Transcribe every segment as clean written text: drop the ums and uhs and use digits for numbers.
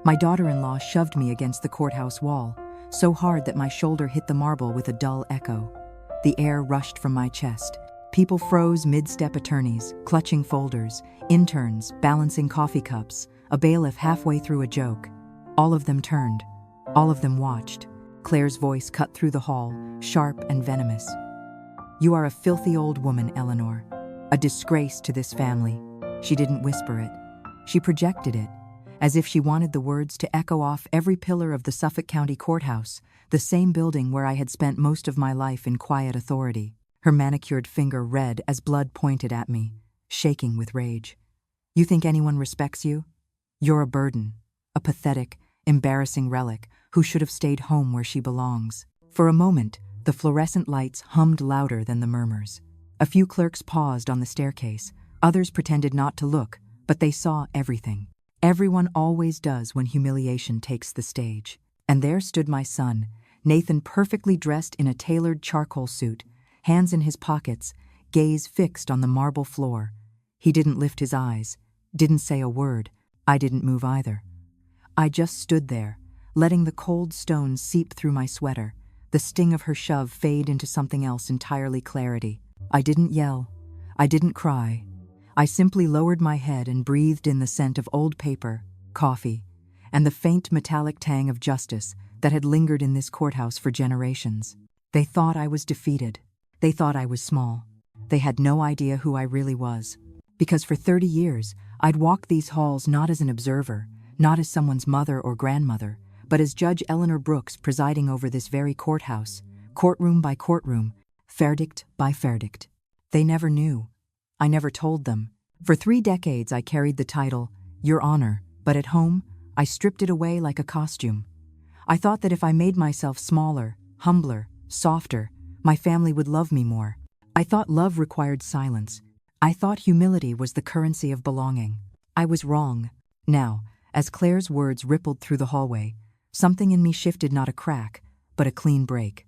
My daughter-in-law shoved me against the courthouse wall, so hard that my shoulder hit the marble with a dull echo. The air rushed from my chest. People froze mid-step, attorneys, clutching folders, interns, balancing coffee cups, a bailiff halfway through a joke. All of them turned. All of them watched. Claire's voice cut through the hall, sharp and venomous. "You are a filthy old woman, Eleanor. A disgrace to this family." She didn't whisper it. She projected it, as if she wanted the words to echo off every pillar of the Suffolk County Courthouse, the same building where I had spent most of my life in quiet authority. Her manicured finger red as blood pointed at me, shaking with rage. "You think anyone respects you? You're a burden, a pathetic, embarrassing relic who should have stayed home where she belongs." For a moment, the fluorescent lights hummed louder than the murmurs. A few clerks paused on the staircase. Others pretended not to look, but they saw everything. Everyone always does when humiliation takes the stage. And there stood my son, Nathan, perfectly dressed in a tailored charcoal suit, hands in his pockets, gaze fixed on the marble floor. He didn't lift his eyes, didn't say a word. I didn't move either. I just stood there, letting the cold stones seep through my sweater, the sting of her shove fade into something else entirely, clarity. I didn't yell. I didn't cry. I simply lowered my head and breathed in the scent of old paper, coffee, and the faint metallic tang of justice that had lingered in this courthouse for generations. They thought I was defeated. They thought I was small. They had no idea who I really was. Because for 30 years, I'd walked these halls not as an observer, not as someone's mother or grandmother, but as Judge Eleanor Brooks presiding over this very courthouse, courtroom by courtroom, verdict by verdict. They never knew. I never told them. For 3 decades I carried the title, Your Honor, but at home, I stripped it away like a costume. I thought that if I made myself smaller, humbler, softer, my family would love me more. I thought love required silence. I thought humility was the currency of belonging. I was wrong. Now, as Claire's words rippled through the hallway, something in me shifted, not a crack, but a clean break.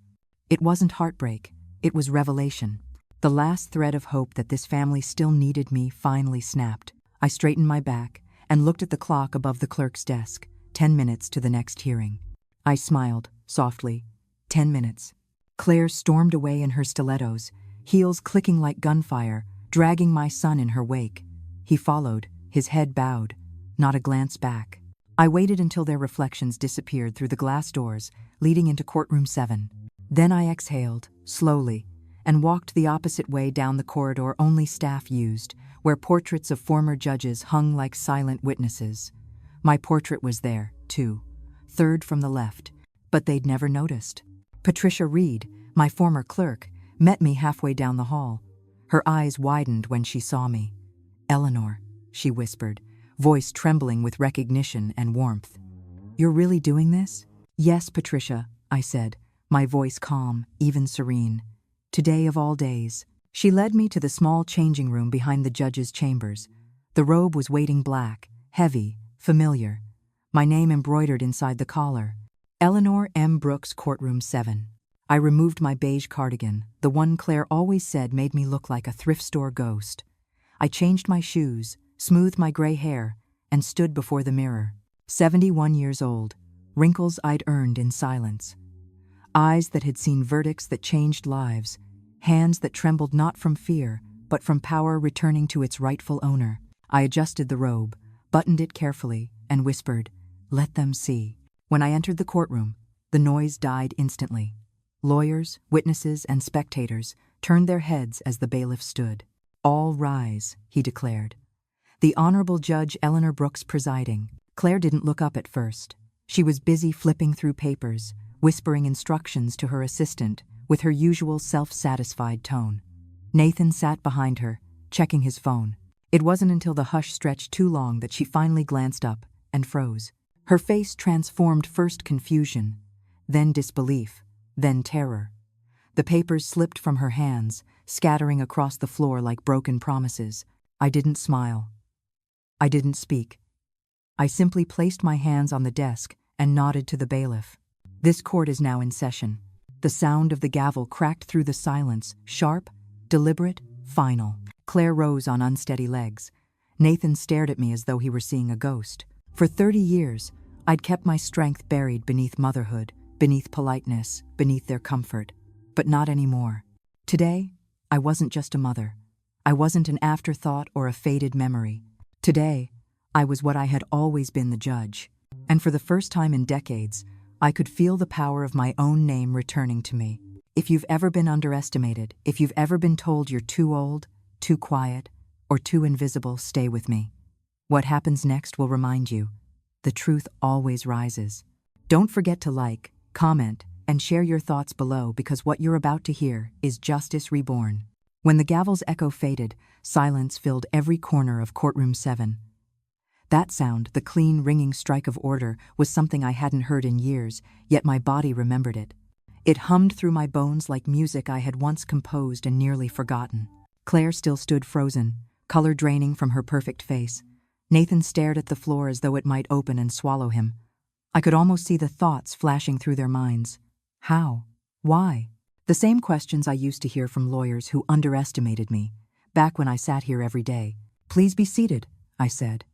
It wasn't heartbreak. It was revelation. The last thread of hope that this family still needed me finally snapped. I straightened my back and looked at the clock above the clerk's desk. 10 minutes to the next hearing. I smiled, softly. 10 minutes. Claire stormed away in her stilettos, heels clicking like gunfire, dragging my son in her wake. He followed, his head bowed, not a glance back. I waited until their reflections disappeared through the glass doors leading into courtroom 7. Then I exhaled, slowly, and walked the opposite way down the corridor only staff used, where portraits of former judges hung like silent witnesses. My portrait was there, too, third from the left, but they'd never noticed. Patricia Reed, my former clerk, met me halfway down the hall. Her eyes widened when she saw me. "Eleanor," she whispered, voice trembling with recognition and warmth. "You're really doing this?" "Yes, Patricia," I said, my voice calm, even serene. "Today of all days." She led me to the small changing room behind the judge's chambers. The robe was waiting, black, heavy, familiar. My name embroidered inside the collar. Eleanor M. Brooks, courtroom 7. I removed my beige cardigan, the one Claire always said made me look like a thrift store ghost. I changed my shoes, smoothed my gray hair, and stood before the mirror. 71 years old, wrinkles I'd earned in silence. Eyes that had seen verdicts that changed lives, hands that trembled not from fear, but from power returning to its rightful owner. I adjusted the robe, buttoned it carefully, and whispered, "Let them see." When I entered the courtroom, the noise died instantly. Lawyers, witnesses, and spectators turned their heads as the bailiff stood. "All rise," he declared. "The Honorable Judge Eleanor Brooks presiding." Claire didn't look up at first. She was busy flipping through papers, whispering instructions to her assistant with her usual self-satisfied tone. Nathan sat behind her, checking his phone. It wasn't until the hush stretched too long that she finally glanced up and froze. Her face transformed, first confusion, then disbelief, then terror. The papers slipped from her hands, scattering across the floor like broken promises. I didn't smile. I didn't speak. I simply placed my hands on the desk and nodded to the bailiff. "This court is now in session." The sound of the gavel cracked through the silence, sharp, deliberate, final. Claire rose on unsteady legs. Nathan stared at me as though he were seeing a ghost. For 30 years, I'd kept my strength buried beneath motherhood, beneath politeness, beneath their comfort. But not anymore. Today, I wasn't just a mother. I wasn't an afterthought or a faded memory. Today, I was what I had always been, the judge. And for the first time in decades, I could feel the power of my own name returning to me. If you've ever been underestimated, if you've ever been told you're too old, too quiet, or too invisible, stay with me. What happens next will remind you. The truth always rises. Don't forget to like, comment, and share your thoughts below, because what you're about to hear is justice reborn. When the gavel's echo faded, silence filled every corner of courtroom 7. That sound, the clean, ringing strike of order, was something I hadn't heard in years, yet my body remembered it. It hummed through my bones like music I had once composed and nearly forgotten. Claire still stood frozen, color draining from her perfect face. Nathan stared at the floor as though it might open and swallow him. I could almost see the thoughts flashing through their minds. How? Why? The same questions I used to hear from lawyers who underestimated me, back when I sat here every day. "Please be seated," I said.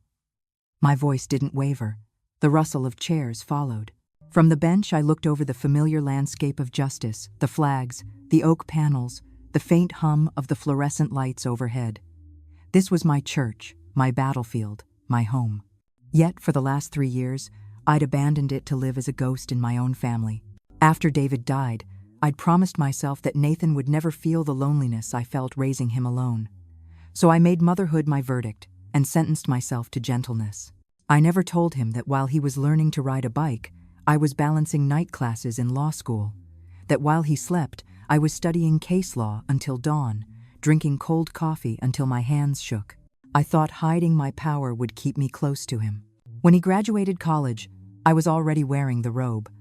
My voice didn't waver. The rustle of chairs followed. From the bench, I looked over the familiar landscape of justice, the flags, the oak panels, the faint hum of the fluorescent lights overhead. This was my church, my battlefield, my home. Yet, for the last 3 years, I'd abandoned it to live as a ghost in my own family. After David died, I'd promised myself that Nathan would never feel the loneliness I felt raising him alone. So I made motherhood my verdict and sentenced myself to gentleness. I never told him that while he was learning to ride a bike, I was balancing night classes in law school. That while he slept, I was studying case law until dawn, drinking cold coffee until my hands shook. I thought hiding my power would keep me close to him. When he graduated college, I was already wearing the robe.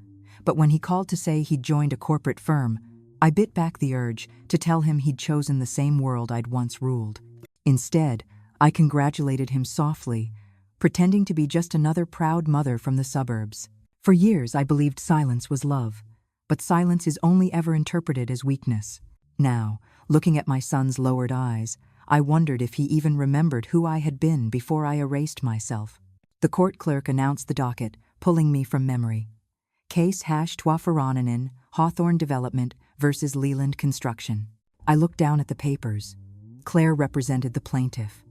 But when he called to say he'd joined a corporate firm, I bit back the urge to tell him he'd chosen the same world I'd once ruled. Instead, I congratulated him softly, pretending to be just another proud mother from the suburbs. For years, I believed silence was love, but silence is only ever interpreted as weakness. Now, looking at my son's lowered eyes, I wondered if he even remembered who I had been before I erased myself. The court clerk announced the docket, pulling me from memory. Case #Twafaronanin, Hawthorne Development versus Leland Construction. I looked down at the papers. Claire represented the plaintiff.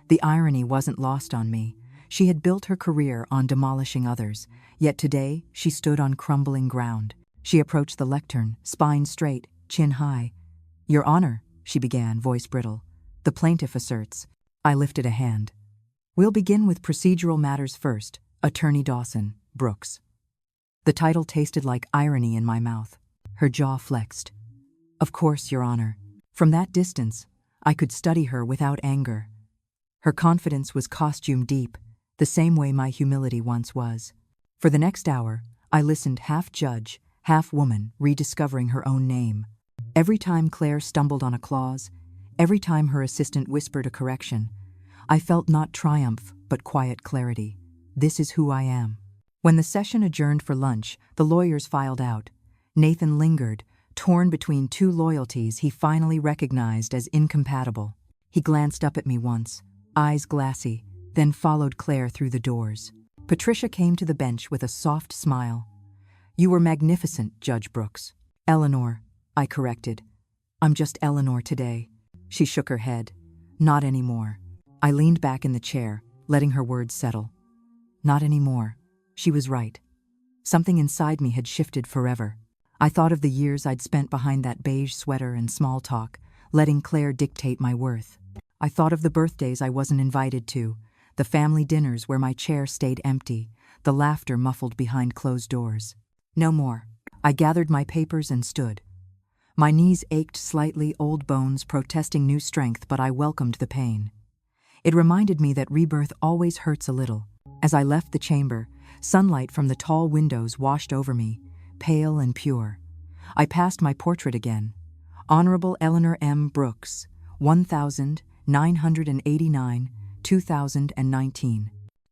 The irony wasn't lost on me. She had built her career on demolishing others, yet today she stood on crumbling ground. She approached the lectern, spine straight, chin high. "Your Honor," she began, voice brittle. "The plaintiff asserts." I lifted a hand. "We'll begin with procedural matters first, Attorney Dawson, Brooks." The title tasted like irony in my mouth. Her jaw flexed. "Of course, Your Honor." From that distance, I could study her without anger. Her confidence was costume deep, the same way my humility once was. For the next hour, I listened, half judge, half woman, rediscovering her own name. Every time Claire stumbled on a clause, every time her assistant whispered a correction, I felt not triumph, but quiet clarity. This is who I am. When the session adjourned for lunch, the lawyers filed out. Nathan lingered, torn between two loyalties he finally recognized as incompatible. He glanced up at me once, eyes glassy, then followed Claire through the doors. Patricia came to the bench with a soft smile. "You were magnificent, Judge Brooks." "Eleanor," I corrected. "I'm just Eleanor today." She shook her head. "Not anymore." I leaned back in the chair, letting her words settle. Not anymore. She was right. Something inside me had shifted forever. I thought of the years I'd spent behind that beige sweater and small talk, letting Claire dictate my worth. I thought of the birthdays I wasn't invited to, the family dinners where my chair stayed empty, the laughter muffled behind closed doors. No more. I gathered my papers and stood. My knees ached slightly, old bones protesting new strength, but I welcomed the pain. It reminded me that rebirth always hurts a little. As I left the chamber, sunlight from the tall windows washed over me, pale and pure. I passed my portrait again. Honorable Eleanor M. Brooks, 1989, 2019.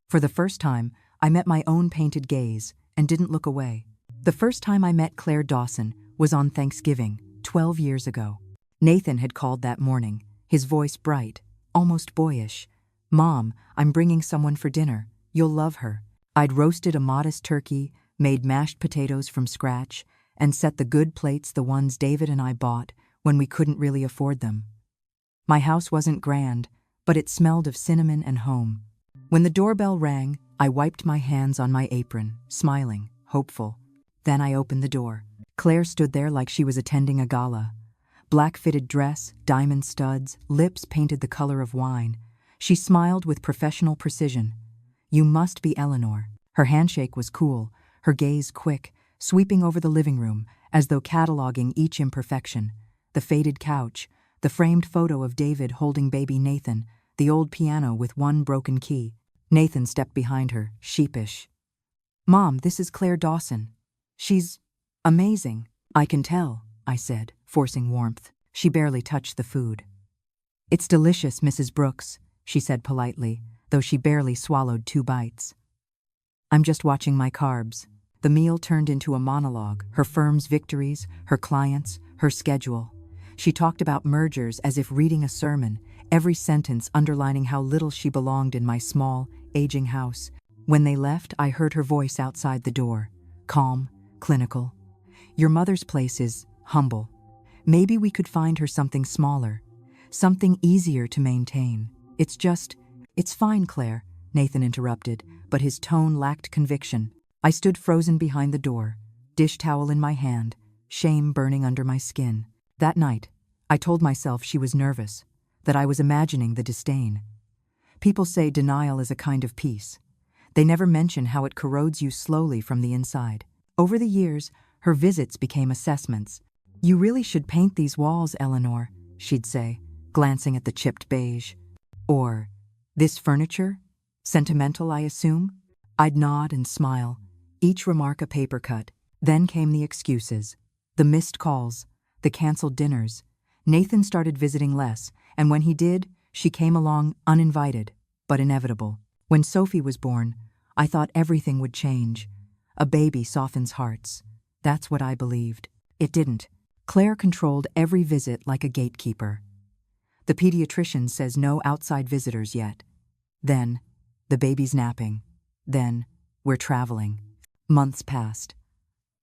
For the first time, I met my own painted gaze and didn't look away. The first time I met Claire Dawson was on Thanksgiving, 12 years ago. Nathan had called that morning, his voice bright, almost boyish. "Mom, I'm bringing someone for dinner. You'll love her." I'd roasted a modest turkey, made mashed potatoes from scratch, and set the good plates, the ones David and I bought when we couldn't really afford them. My house wasn't grand, but it smelled of cinnamon and home. When the doorbell rang, I wiped my hands on my apron, smiling, hopeful. Then I opened the door. Claire stood there like she was attending a gala. Black-fitted dress, diamond studs, lips painted the color of wine. She smiled with professional precision. "You must be Eleanor." Her handshake was cool, her gaze quick, sweeping over the living room, as though cataloging each imperfection. The faded couch, the framed photo of David holding baby Nathan, the old piano with one broken key. Nathan stepped behind her, sheepish. "Mom, this is Claire Dawson. She's amazing." "I can tell," I said, forcing warmth. She barely touched the food. "It's delicious, Mrs. Brooks," she said politely, though she barely swallowed 2 bites. "I'm just watching my carbs." The meal turned into a monologue, her firm's victories, her clients, her schedule. She talked about mergers as if reading a sermon, every sentence underlining how little she belonged in my small, aging house. When they left, I heard her voice outside the door, calm, clinical. "Your mother's place is humble. Maybe we could find her something smaller, something easier to maintain. It's fine, Claire," Nathan interrupted, but his tone lacked conviction. I stood frozen behind the door, dish towel in my hand, shame burning under my skin. That night, I told myself she was nervous, that I was imagining the disdain. People say denial is a kind of peace. They never mention how it corrodes you slowly from the inside. Over the years, her visits became assessments. "You really should paint these walls, Eleanor," she'd say, glancing at the chipped beige. Or, "This furniture? Sentimental, I assume?" I'd nod and smile, each remark a paper cut. Then came the excuses, the missed calls, the canceled dinners. Nathan started visiting less, and when he did, she came along uninvited, but inevitable. When Sophie was born, I thought everything would change. A baby softens hearts. That's what I believed. It didn't. Claire controlled every visit like a gatekeeper. The pediatrician says no outside visitors yet. Then, the baby's napping. Then, we're traveling. Months passed.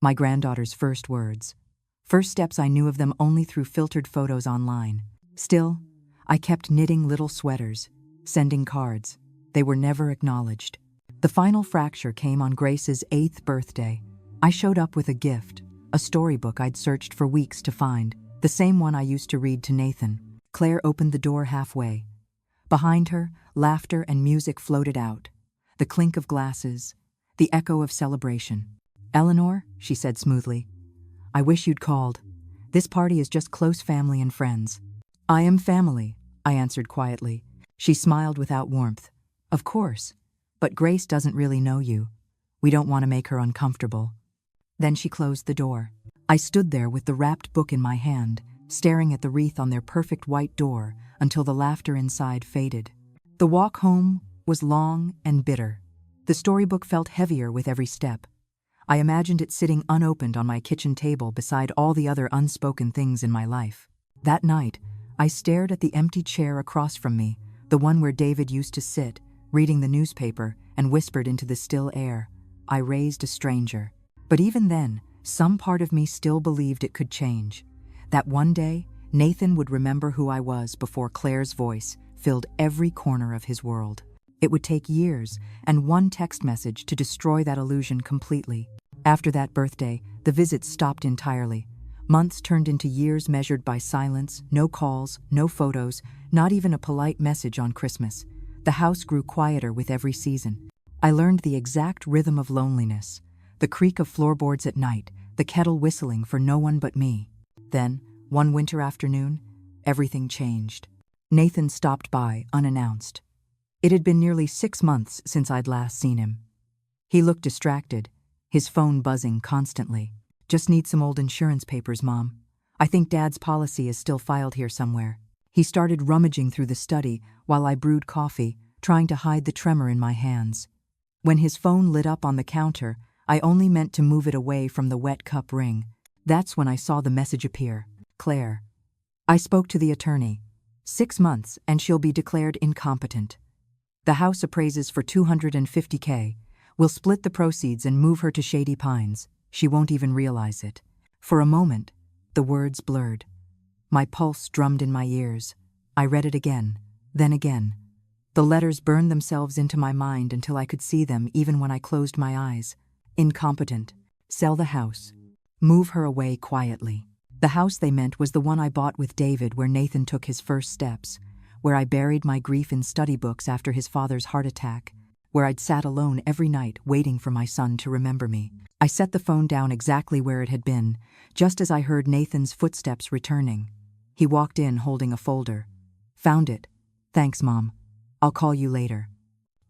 My granddaughter's first words. First steps I knew of them only through filtered photos online. Still, I kept knitting little sweaters, sending cards. They were never acknowledged. The final fracture came on Grace's 8th birthday. I showed up with a gift, a storybook I'd searched for weeks to find, the same one I used to read to Nathan. Claire opened the door halfway. Behind her, laughter and music floated out, the clink of glasses, the echo of celebration. "Eleanor," she said smoothly, "I wish you'd called. This party is just close family and friends." "I am family," I answered quietly. She smiled without warmth. "Of course, but Grace doesn't really know you. We don't want to make her uncomfortable." Then she closed the door. I stood there with the wrapped book in my hand, staring at the wreath on their perfect white door until the laughter inside faded. The walk home was long and bitter. The storybook felt heavier with every step. I imagined it sitting unopened on my kitchen table beside all the other unspoken things in my life. That night, I stared at the empty chair across from me, the one where David used to sit, reading the newspaper, and whispered into the still air, "I raised a stranger." But even then, some part of me still believed it could change. That one day, Nathan would remember who I was before Claire's voice filled every corner of his world. It would take years and one text message to destroy that illusion completely. After that birthday, the visits stopped entirely. Months turned into years measured by silence, no calls, no photos, not even a polite message on Christmas. The house grew quieter with every season. I learned the exact rhythm of loneliness, the creak of floorboards at night, the kettle whistling for no one but me. Then, one winter afternoon, everything changed. Nathan stopped by, unannounced. It had been nearly 6 months since I'd last seen him. He looked distracted, his phone buzzing constantly. "Just need some old insurance papers, Mom. I think Dad's policy is still filed here somewhere." He started rummaging through the study while I brewed coffee, trying to hide the tremor in my hands. When his phone lit up on the counter, I only meant to move it away from the wet cup ring. That's when I saw the message appear. "Claire. I spoke to the attorney. 6 months and she'll be declared incompetent. The house appraises for $250K. We'll split the proceeds and move her to Shady Pines. She won't even realize it." For a moment, the words blurred. My pulse drummed in my ears. I read it again, then again. The letters burned themselves into my mind until I could see them even when I closed my eyes. Incompetent. Sell the house. Move her away quietly. The house they meant was the one I bought with David, where Nathan took his first steps, where I buried my grief in study books after his father's heart attack, where I'd sat alone every night waiting for my son to remember me. I set the phone down exactly where it had been, just as I heard Nathan's footsteps returning. He walked in holding a folder. "Found it. Thanks, Mom. I'll call you later."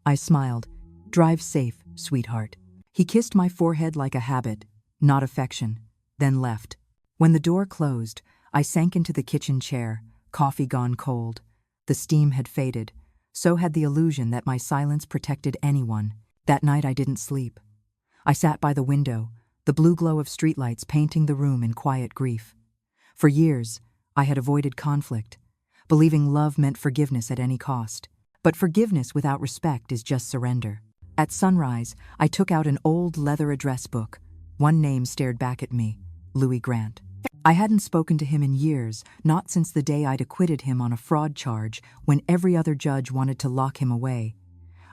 I smiled. "Drive safe, sweetheart." He kissed my forehead like a habit, not affection, then left. When the door closed, I sank into the kitchen chair, coffee gone cold. The steam had faded. So had the illusion that my silence protected anyone. That night I didn't sleep. I sat by the window, the blue glow of streetlights painting the room in quiet grief. For years, I had avoided conflict, believing love meant forgiveness at any cost. But forgiveness without respect is just surrender. At sunrise, I took out an old leather address book. One name stared back at me: Louis Grant. I hadn't spoken to him in years, not since the day I'd acquitted him on a fraud charge when every other judge wanted to lock him away.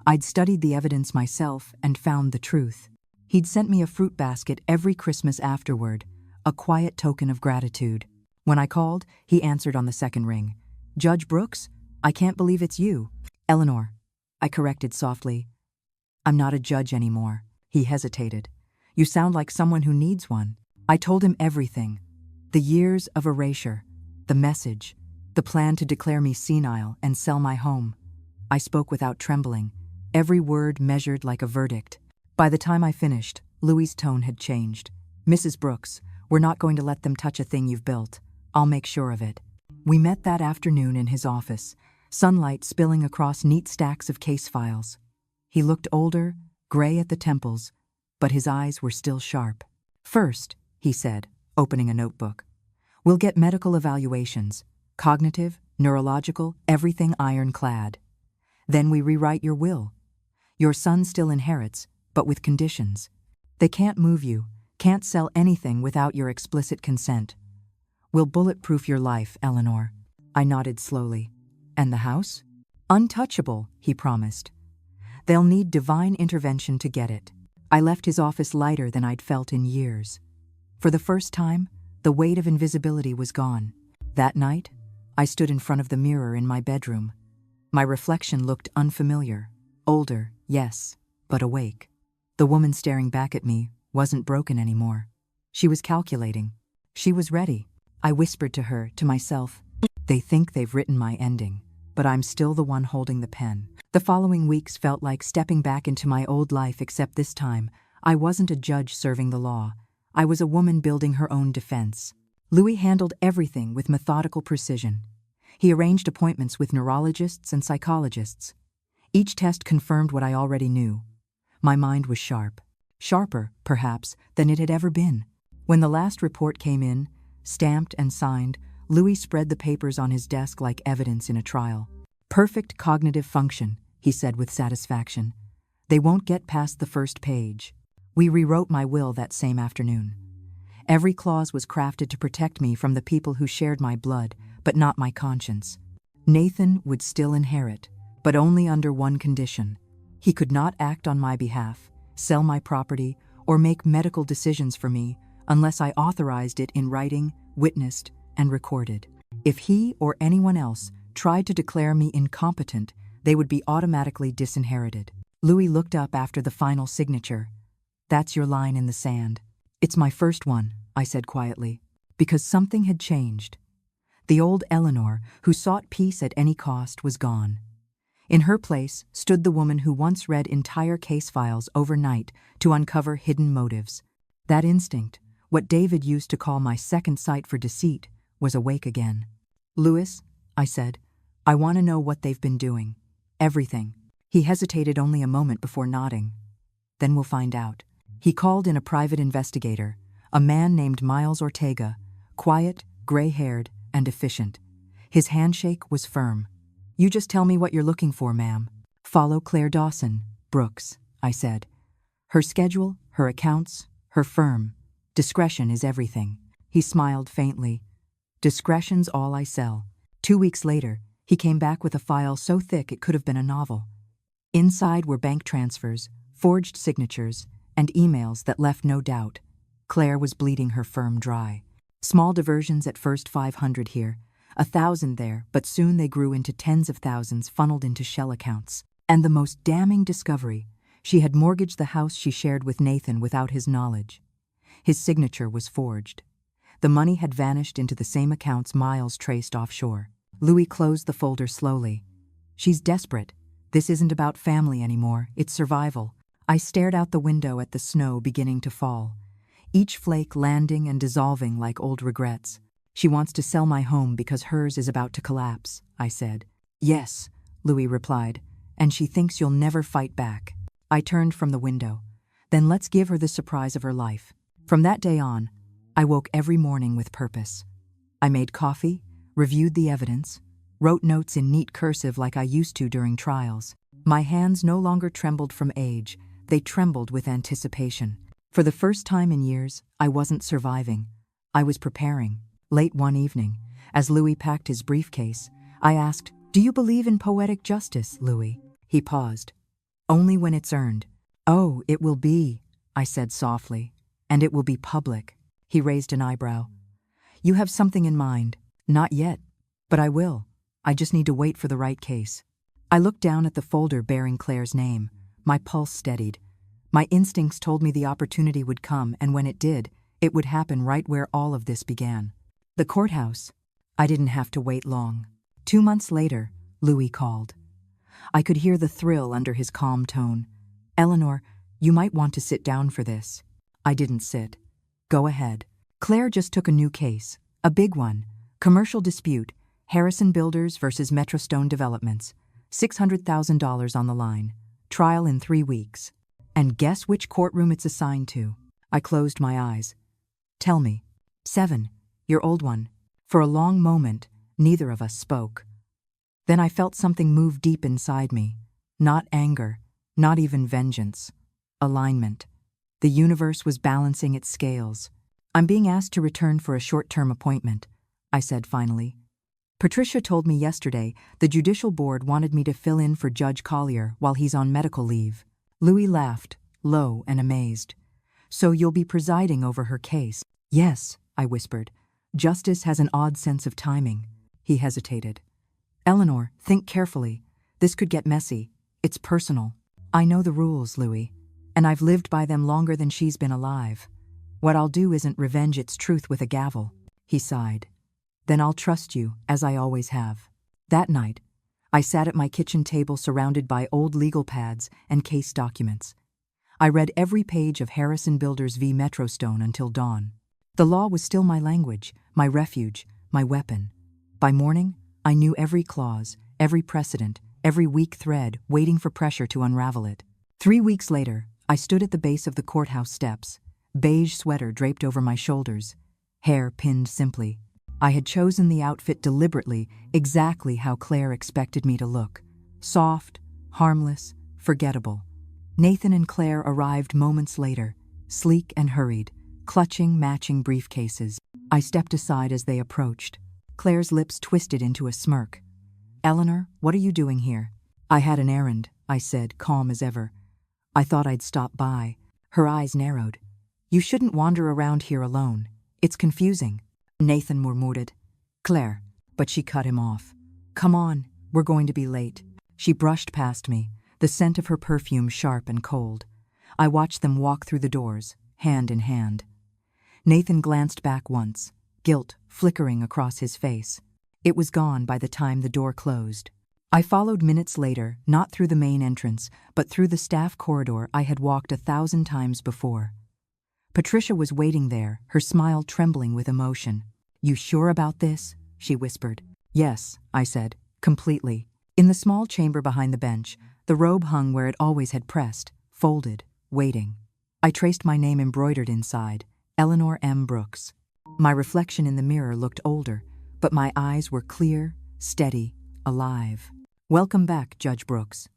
I'd studied the evidence myself and found the truth. He'd sent me a fruit basket every Christmas afterward, a quiet token of gratitude. When I called, he answered on the second ring. "Judge Brooks? I can't believe it's you." "Eleanor," I corrected softly. "I'm not a judge anymore." He hesitated. "You sound like someone who needs one." I told him everything. The years of erasure, the message, the plan to declare me senile and sell my home. I spoke without trembling, every word measured like a verdict. By the time I finished, Louis's tone had changed. "Mrs. Brooks, we're not going to let them touch a thing you've built. I'll make sure of it." We met that afternoon in his office, sunlight spilling across neat stacks of case files. He looked older, gray at the temples, but his eyes were still sharp. "First," he said, opening a notebook, "we'll get medical evaluations, cognitive, neurological, everything ironclad. Then we rewrite your will. Your son still inherits, but with conditions. They can't move you, can't sell anything without your explicit consent. We'll bulletproof your life, Eleanor." I nodded slowly. "And the house?" "Untouchable," he promised. "They'll need divine intervention to get it." I left his office lighter than I'd felt in years. For the first time, the weight of invisibility was gone. That night, I stood in front of the mirror in my bedroom. My reflection looked unfamiliar. Older, yes, but awake. The woman staring back at me wasn't broken anymore. She was calculating. She was ready. I whispered to her, to myself, "They think they've written my ending, but I'm still the one holding the pen." The following weeks felt like stepping back into my old life, except this time, I wasn't a judge serving the law. I was a woman building her own defense. Louis handled everything with methodical precision. He arranged appointments with neurologists and psychologists. Each test confirmed what I already knew. My mind was sharp. Sharper, perhaps, than it had ever been. When the last report came in, stamped and signed, Louis spread the papers on his desk like evidence in a trial. "Perfect cognitive function," he said with satisfaction. "They won't get past the first page." We rewrote my will that same afternoon. Every clause was crafted to protect me from the people who shared my blood, but not my conscience. Nathan would still inherit, but only under one condition. He could not act on my behalf, sell my property, or make medical decisions for me unless I authorized it in writing, witnessed, and recorded. If he or anyone else tried to declare me incompetent, they would be automatically disinherited. Louis looked up after the final signature. "That's your line in the sand." "It's my first one," I said quietly, because something had changed. The old Eleanor, who sought peace at any cost, was gone. In her place stood the woman who once read entire case files overnight to uncover hidden motives. That instinct, what David used to call my second sight for deceit, was awake again. "Louis," I said, "I want to know what they've been doing. Everything." He hesitated only a moment before nodding. "Then we'll find out." He called in a private investigator, a man named Miles Ortega, quiet, gray-haired, and efficient. His handshake was firm. "You just tell me what you're looking for, ma'am." "Follow Claire Dawson, Brooks," I said. Her schedule, her accounts, her firm. Discretion is everything. He smiled faintly. Discretion's all I sell. 2 weeks later, he came back with a file so thick it could have been a novel. Inside were bank transfers, forged signatures, and emails that left no doubt. Claire was bleeding her firm dry. Small diversions at first, 500 here, 1,000 there, but soon they grew into tens of thousands funneled into shell accounts. And the most damning discovery, she had mortgaged the house she shared with Nathan without his knowledge. His signature was forged. The money had vanished into the same accounts miles traced offshore. Louis closed the folder slowly. She's desperate. This isn't about family anymore, it's survival. I stared out the window at the snow beginning to fall, each flake landing and dissolving like old regrets. She wants to sell my home because hers is about to collapse, I said. Yes, Louis replied, and she thinks you'll never fight back. I turned from the window. Then let's give her the surprise of her life. From that day on, I woke every morning with purpose. I made coffee, reviewed the evidence, wrote notes in neat cursive like I used to during trials. My hands no longer trembled from age, they trembled with anticipation. For the first time in years, I wasn't surviving. I was preparing. Late one evening, as Louis packed his briefcase, I asked, "Do you believe in poetic justice, Louis?" He paused. "Only when it's earned." "Oh, it will be," I said softly, "and it will be public." He raised an eyebrow. "You have something in mind." "Not yet, but I will. I just need to wait for the right case." I looked down at the folder bearing Claire's name. My pulse steadied. My instincts told me the opportunity would come, and when it did, it would happen right where all of this began. The courthouse. I didn't have to wait long. 2 months later, Louis called. I could hear the thrill under his calm tone. "Eleanor, you might want to sit down for this." I didn't sit. "Go ahead." Claire just took a new case, a big one. Commercial dispute, Harrison Builders versus Metrostone Developments. $600,000 on the line. Trial in 3 weeks. And guess which courtroom it's assigned to? I closed my eyes. "Tell me." 7. Your old one." For a long moment, neither of us spoke. Then I felt something move deep inside me. Not anger, not even vengeance. Alignment. The universe was balancing its scales. "I'm being asked to return for a short-term appointment," I said finally. "Patricia told me yesterday the judicial board wanted me to fill in for Judge Collier while he's on medical leave." Louis laughed, low and amazed. "So you'll be presiding over her case?" "Yes," I whispered. "Justice has an odd sense of timing." He hesitated. "Eleanor, think carefully. This could get messy. It's personal." "I know the rules, Louis, and I've lived by them longer than she's been alive. What I'll do isn't revenge its truth with a gavel." He sighed. "Then I'll trust you, as I always have." That night, I sat at my kitchen table surrounded by old legal pads and case documents. I read every page of Harrison Builders v. Metrostone until dawn. The law was still my language, my refuge, my weapon. By morning, I knew every clause, every precedent, every weak thread waiting for pressure to unravel it. 3 weeks later, I stood at the base of the courthouse steps, beige sweater draped over my shoulders, hair pinned simply. I had chosen the outfit deliberately, exactly how Claire expected me to look. Soft, harmless, forgettable. Nathan and Claire arrived moments later, sleek and hurried, clutching matching briefcases. I stepped aside as they approached. Claire's lips twisted into a smirk. "Eleanor, what are you doing here?" "I had an errand," I said, calm as ever. "I thought I'd stop by." Her eyes narrowed. "You shouldn't wander around here alone. It's confusing." Nathan murmured, "Claire," but she cut him off. "Come on, we're going to be late." She brushed past me, the scent of her perfume sharp and cold. I watched them walk through the doors, hand in hand. Nathan glanced back once, guilt flickering across his face. It was gone by the time the door closed. I followed minutes later, not through the main entrance, but through the staff corridor I had walked 1,000 times before. Patricia was waiting there, her smile trembling with emotion. "You sure about this?" she whispered. "Yes," I said, completely. In the small chamber behind the bench, the robe hung where it always had pressed, folded, waiting. I traced my name embroidered inside, Eleanor M. Brooks. My reflection in the mirror looked older, but my eyes were clear, steady, alive. "Welcome back, Judge Brooks,"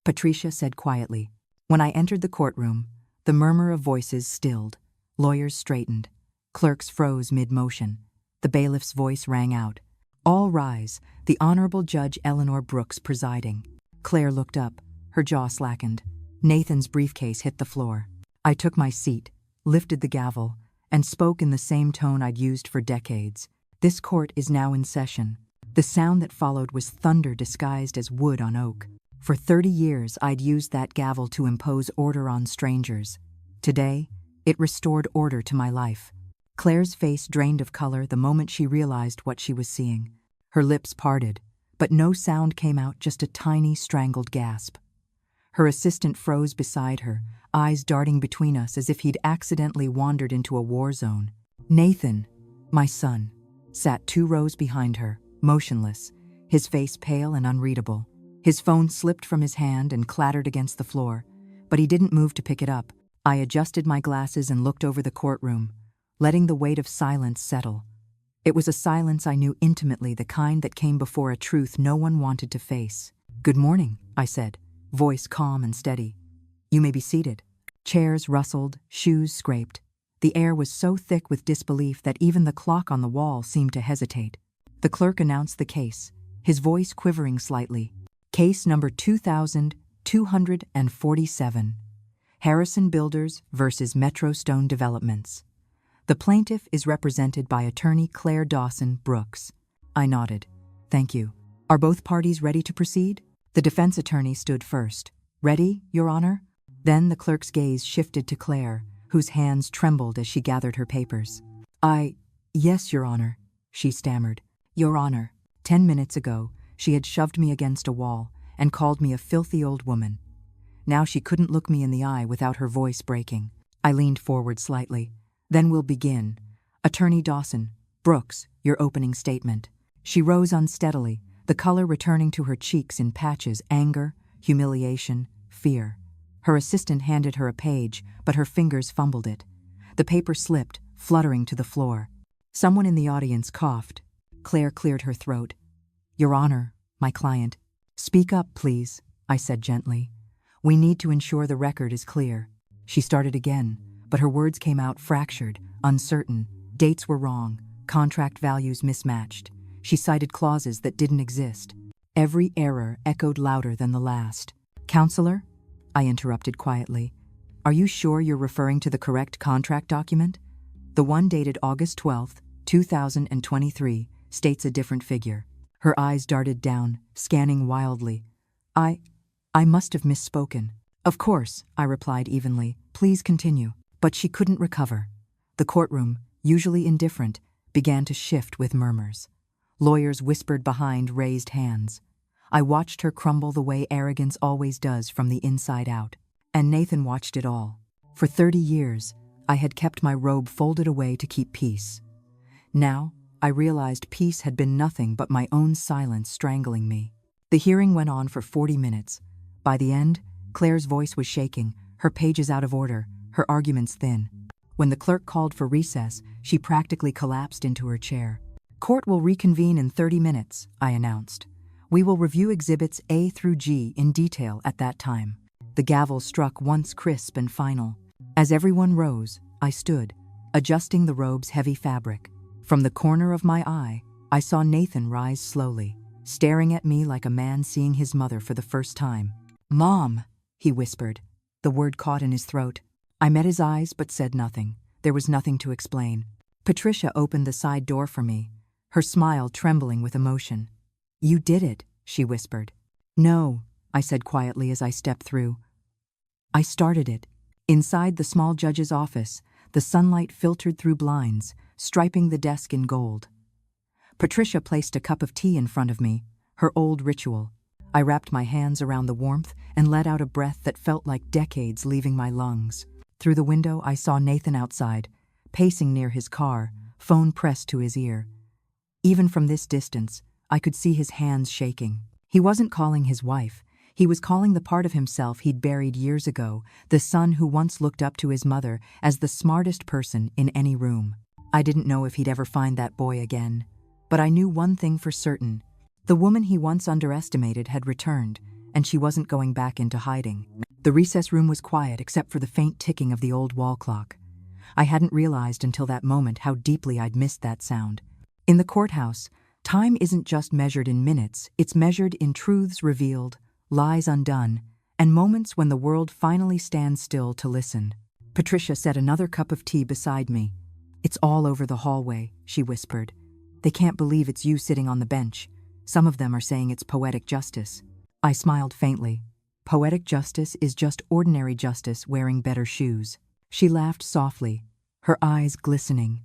Patricia said quietly. When I entered the courtroom, The murmur of voices stilled. Lawyers straightened. Clerks froze mid-motion. The bailiff's voice rang out. "All rise, the Honorable Judge Eleanor Brooks presiding." Claire looked up. Her jaw slackened. Nathan's briefcase hit the floor. I took my seat, lifted the gavel, and spoke in the same tone I'd used for decades. "This court is now in session." The sound that followed was thunder disguised as wood on oak. For 30 years, I'd used that gavel to impose order on strangers. Today, it restored order to my life. Claire's face drained of color the moment she realized what she was seeing. Her lips parted, but no sound came out, just a tiny, strangled gasp. Her assistant froze beside her, eyes darting between us as if he'd accidentally wandered into a war zone. Nathan, my son, sat 2 rows behind her, motionless, his face pale and unreadable. His phone slipped from his hand and clattered against the floor, but he didn't move to pick it up. I adjusted my glasses and looked over the courtroom, letting the weight of silence settle. It was a silence I knew intimately, the kind that came before a truth no one wanted to face. "Good morning," I said, voice calm and steady. "You may be seated." Chairs rustled, shoes scraped. The air was so thick with disbelief that even the clock on the wall seemed to hesitate. The clerk announced the case, his voice quivering slightly. "Case number 2247. Harrison Builders versus Metro Stone Developments. The plaintiff is represented by attorney Claire Dawson Brooks." I nodded. "Thank you. Are both parties ready to proceed?" The defense attorney stood first. "Ready, Your Honor?" Then the clerk's gaze shifted to Claire, whose hands trembled as she gathered her papers. Yes, Your Honor," she stammered. "Your Honor, 10 minutes ago, she had shoved me against a wall and called me a filthy old woman. Now she couldn't look me in the eye without her voice breaking." I leaned forward slightly. "Then we'll begin. Attorney Dawson, Brooks, your opening statement." She rose unsteadily, the color returning to her cheeks in patches: anger, humiliation, fear. Her assistant handed her a page, but her fingers fumbled it. The paper slipped, fluttering to the floor. Someone in the audience coughed. Claire cleared her throat. "Your Honor, my client." "Speak up, please," I said gently. "We need to ensure the record is clear." She started again, but her words came out fractured, uncertain. Dates were wrong, contract values mismatched. She cited clauses that didn't exist. Every error echoed louder than the last. "Counselor?" I interrupted quietly. "Are you sure you're referring to the correct contract document? The one dated August 12, 2023, states a different figure." Her eyes darted down, scanning wildly. I must have misspoken." "Of course," I replied evenly. "Please continue." But she couldn't recover. The courtroom, usually indifferent, began to shift with murmurs. Lawyers whispered behind raised hands. I watched her crumble the way arrogance always does from the inside out. And Nathan watched it all. For 30 years, I had kept my robe folded away to keep peace. Now, I realized peace had been nothing but my own silence strangling me. The hearing went on for 40 minutes. By the end, Claire's voice was shaking, her pages out of order, her arguments thin. When the clerk called for recess, she practically collapsed into her chair. "Court will reconvene in 30 minutes, I announced. "We will review exhibits A through G in detail at that time." The gavel struck once crisp and final. As everyone rose, I stood, adjusting the robe's heavy fabric. From the corner of my eye, I saw Nathan rise slowly, staring at me like a man seeing his mother for the first time. "Mom," he whispered. The word caught in his throat. I met his eyes but said nothing. There was nothing to explain. Patricia opened the side door for me, her smile trembling with emotion. "You did it," she whispered. "No," I said quietly as I stepped through. "I started it." Inside the small judge's office, the sunlight filtered through blinds, striping the desk in gold. Patricia placed a cup of tea in front of me, her old ritual. I wrapped my hands around the warmth and let out a breath that felt like decades leaving my lungs. Through the window, I saw Nathan outside, pacing near his car, phone pressed to his ear. Even from this distance, I could see his hands shaking. He wasn't calling his wife. He was calling the part of himself he'd buried years ago, the son who once looked up to his mother as the smartest person in any room. I didn't know if he'd ever find that boy again. But I knew one thing for certain. The woman he once underestimated had returned, and she wasn't going back into hiding. The recess room was quiet except for the faint ticking of the old wall clock. I hadn't realized until that moment how deeply I'd missed that sound. In the courthouse, time isn't just measured in minutes, it's measured in truths revealed, lies undone, and moments when the world finally stands still to listen. Patricia set another cup of tea beside me. "It's all over the hallway," she whispered. "They can't believe it's you sitting on the bench. Some of them are saying it's poetic justice." I smiled faintly. "Poetic justice is just ordinary justice wearing better shoes." She laughed softly, her eyes glistening.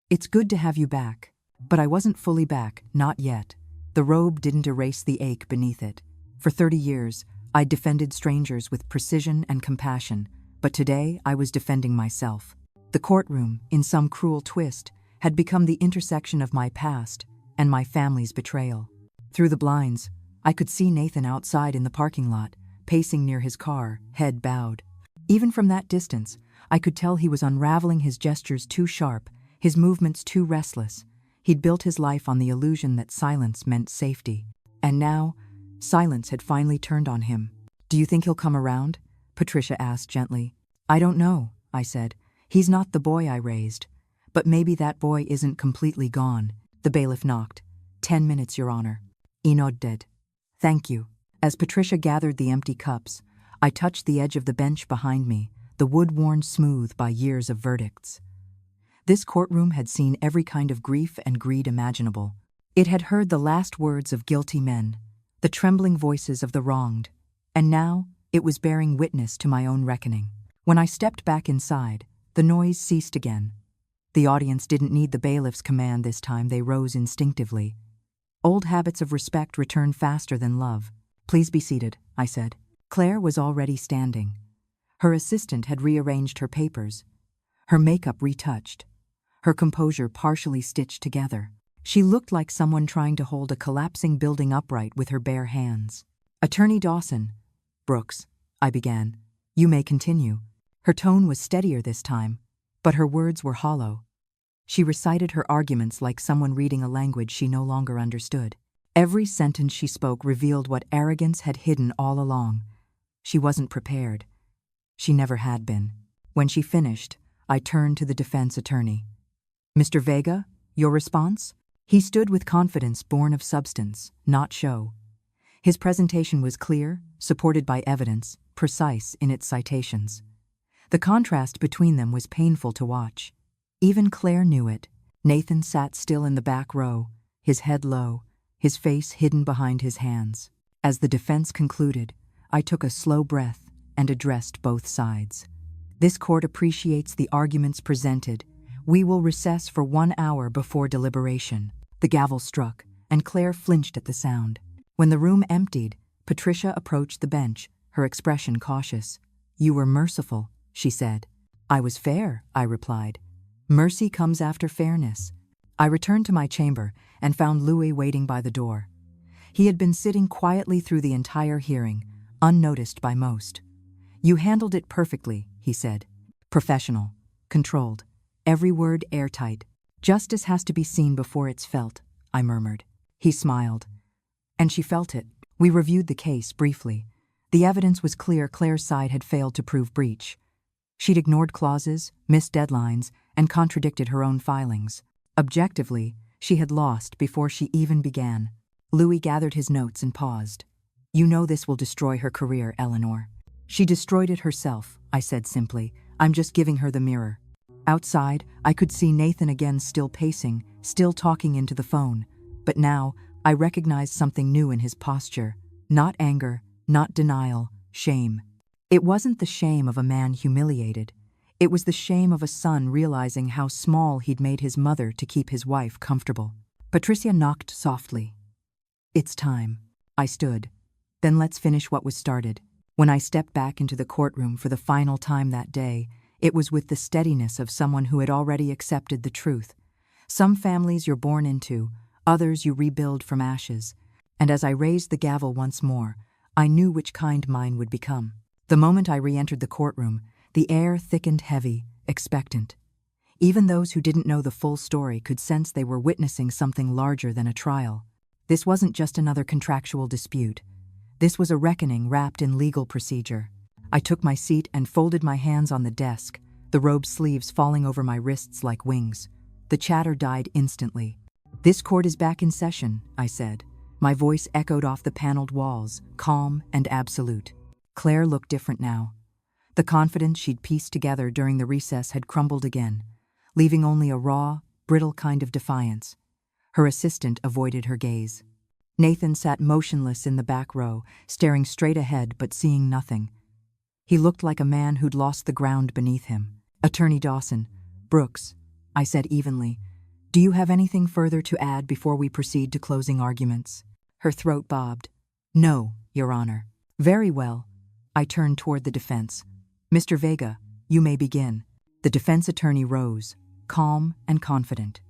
"It's good to have you back." But I wasn't fully back, not yet. The robe didn't erase the ache beneath it. For 30 years, I'd defended strangers with precision and compassion, but today I was defending myself. The courtroom, in some cruel twist, had become the intersection of my past and my family's betrayal. Through the blinds, I could see Nathan outside in the parking lot, pacing near his car, head bowed. Even from that distance, I could tell he was unraveling, his gestures too sharp, his movements too restless. He'd built his life on the illusion that silence meant safety. And now, silence had finally turned on him. "Do you think he'll come around?" Patricia asked gently. "I don't know," I said. "He's not the boy I raised. But maybe that boy isn't completely gone." The bailiff knocked. "10 minutes, Your Honor." I nodded. "Thank you." As Patricia gathered the empty cups, I touched the edge of the bench behind me, the wood worn smooth by years of verdicts. This courtroom had seen every kind of grief and greed imaginable. It had heard the last words of guilty men, the trembling voices of the wronged, and now it was bearing witness to my own reckoning. When I stepped back inside, the noise ceased again. The audience didn't need the bailiff's command this time, they rose instinctively. Old habits of respect returned faster than love. "Please be seated," I said. Claire was already standing. Her assistant had rearranged her papers, her makeup retouched, her composure partially stitched together. She looked like someone trying to hold a collapsing building upright with her bare hands. "Attorney Dawson." "Brooks," I began. "You may continue." Her tone was steadier this time, but her words were hollow. She recited her arguments like someone reading a language she no longer understood. Every sentence she spoke revealed what arrogance had hidden all along. She wasn't prepared. She never had been. When she finished, I turned to the defense attorney. "Mr. Vega, your response?" He stood with confidence born of substance, not show. His presentation was clear, supported by evidence, precise in its citations. The contrast between them was painful to watch. Even Claire knew it. Nathan sat still in the back row, his head low, his face hidden behind his hands. As the defense concluded, I took a slow breath and addressed both sides. "This court appreciates the arguments presented. We will recess for 1 hour before deliberation." The gavel struck, and Claire flinched at the sound. When the room emptied, Patricia approached the bench, her expression cautious. "You were merciful," she said. "I was fair," I replied. "Mercy comes after fairness." I returned to my chamber and found Louis waiting by the door. He had been sitting quietly through the entire hearing, unnoticed by most. "You handled it perfectly," he said. "Professional, controlled, every word airtight. Justice has to be seen before it's felt," I murmured. He smiled. "And she felt it." We reviewed the case briefly. The evidence was clear. Claire's side had failed to prove breach. She'd ignored clauses, missed deadlines, and contradicted her own filings. Objectively, she had lost before she even began. Louis gathered his notes and paused. "You know this will destroy her career, Eleanor." "She destroyed it herself," I said simply. "I'm just giving her the mirror." Outside, I could see Nathan again, still pacing, still talking into the phone. But now, I recognized something new in his posture. Not anger, not denial, shame. It wasn't the shame of a man humiliated. It was the shame of a son realizing how small he'd made his mother to keep his wife comfortable. Patricia knocked softly. "It's time." I stood. "Then let's finish what was started." When I stepped back into the courtroom for the final time that day, it was with the steadiness of someone who had already accepted the truth. Some families you're born into, others you rebuild from ashes. And as I raised the gavel once more, I knew which kind mine would become. The moment I re-entered the courtroom, the air thickened heavy, expectant. Even those who didn't know the full story could sense they were witnessing something larger than a trial. This wasn't just another contractual dispute. This was a reckoning wrapped in legal procedure. I took my seat and folded my hands on the desk, the robe's sleeves falling over my wrists like wings. The chatter died instantly. "This court is back in session," I said. My voice echoed off the paneled walls, calm and absolute. Claire looked different now. The confidence she'd pieced together during the recess had crumbled again, leaving only a raw, brittle kind of defiance. Her assistant avoided her gaze. Nathan sat motionless in the back row, staring straight ahead but seeing nothing. He looked like a man who'd lost the ground beneath him. "Attorney Dawson, Brooks," I said evenly, "do you have anything further to add before we proceed to closing arguments?" Her throat bobbed. "No, Your Honor." "Very well." I turned toward the defense. "Mr. Vega, you may begin." The defense attorney rose, calm and confident.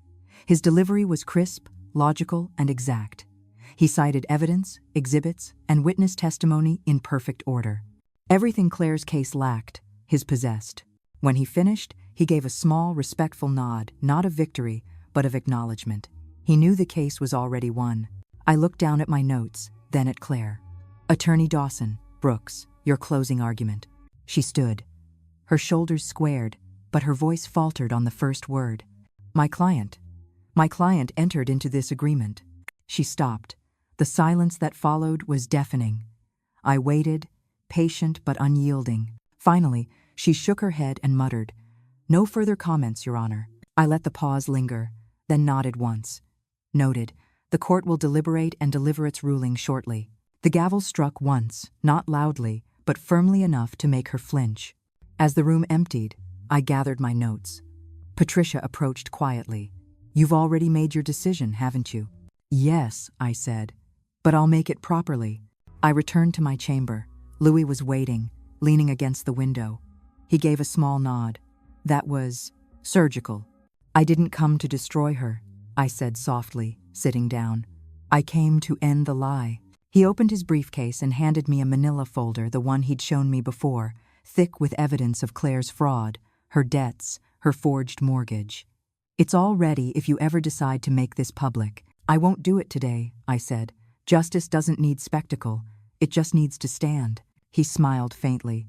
His delivery was crisp, logical, and exact. He cited evidence, exhibits, and witness testimony in perfect order. Everything Claire's case lacked, his possessed. When he finished, he gave a small, respectful nod, not of victory, but of acknowledgement. He knew the case was already won. I looked down at my notes, then at Claire. "Attorney Dawson, Brooks, your closing argument." She stood. Her shoulders squared, but her voice faltered on the first word. My client entered into this agreement." She stopped. The silence that followed was deafening. I waited, patient but unyielding. Finally, she shook her head and muttered, "No further comments, Your Honor." I let the pause linger, then nodded once. "Noted. The court will deliberate and deliver its ruling shortly." The gavel struck once, not loudly, but firmly enough to make her flinch. As the room emptied, I gathered my notes. Patricia approached quietly. "You've already made your decision, haven't you?" "Yes," I said, "but I'll make it properly." I returned to my chamber. Louis was waiting, leaning against the window. He gave a small nod. "That was surgical." "I didn't come to destroy her," I said softly, sitting down. "I came to end the lie." He opened his briefcase and handed me a manila folder, the one he'd shown me before, thick with evidence of Claire's fraud, her debts, her forged mortgage. "It's all ready if you ever decide to make this public." "I won't do it today," I said. "Justice doesn't need spectacle. It just needs to stand." He smiled faintly.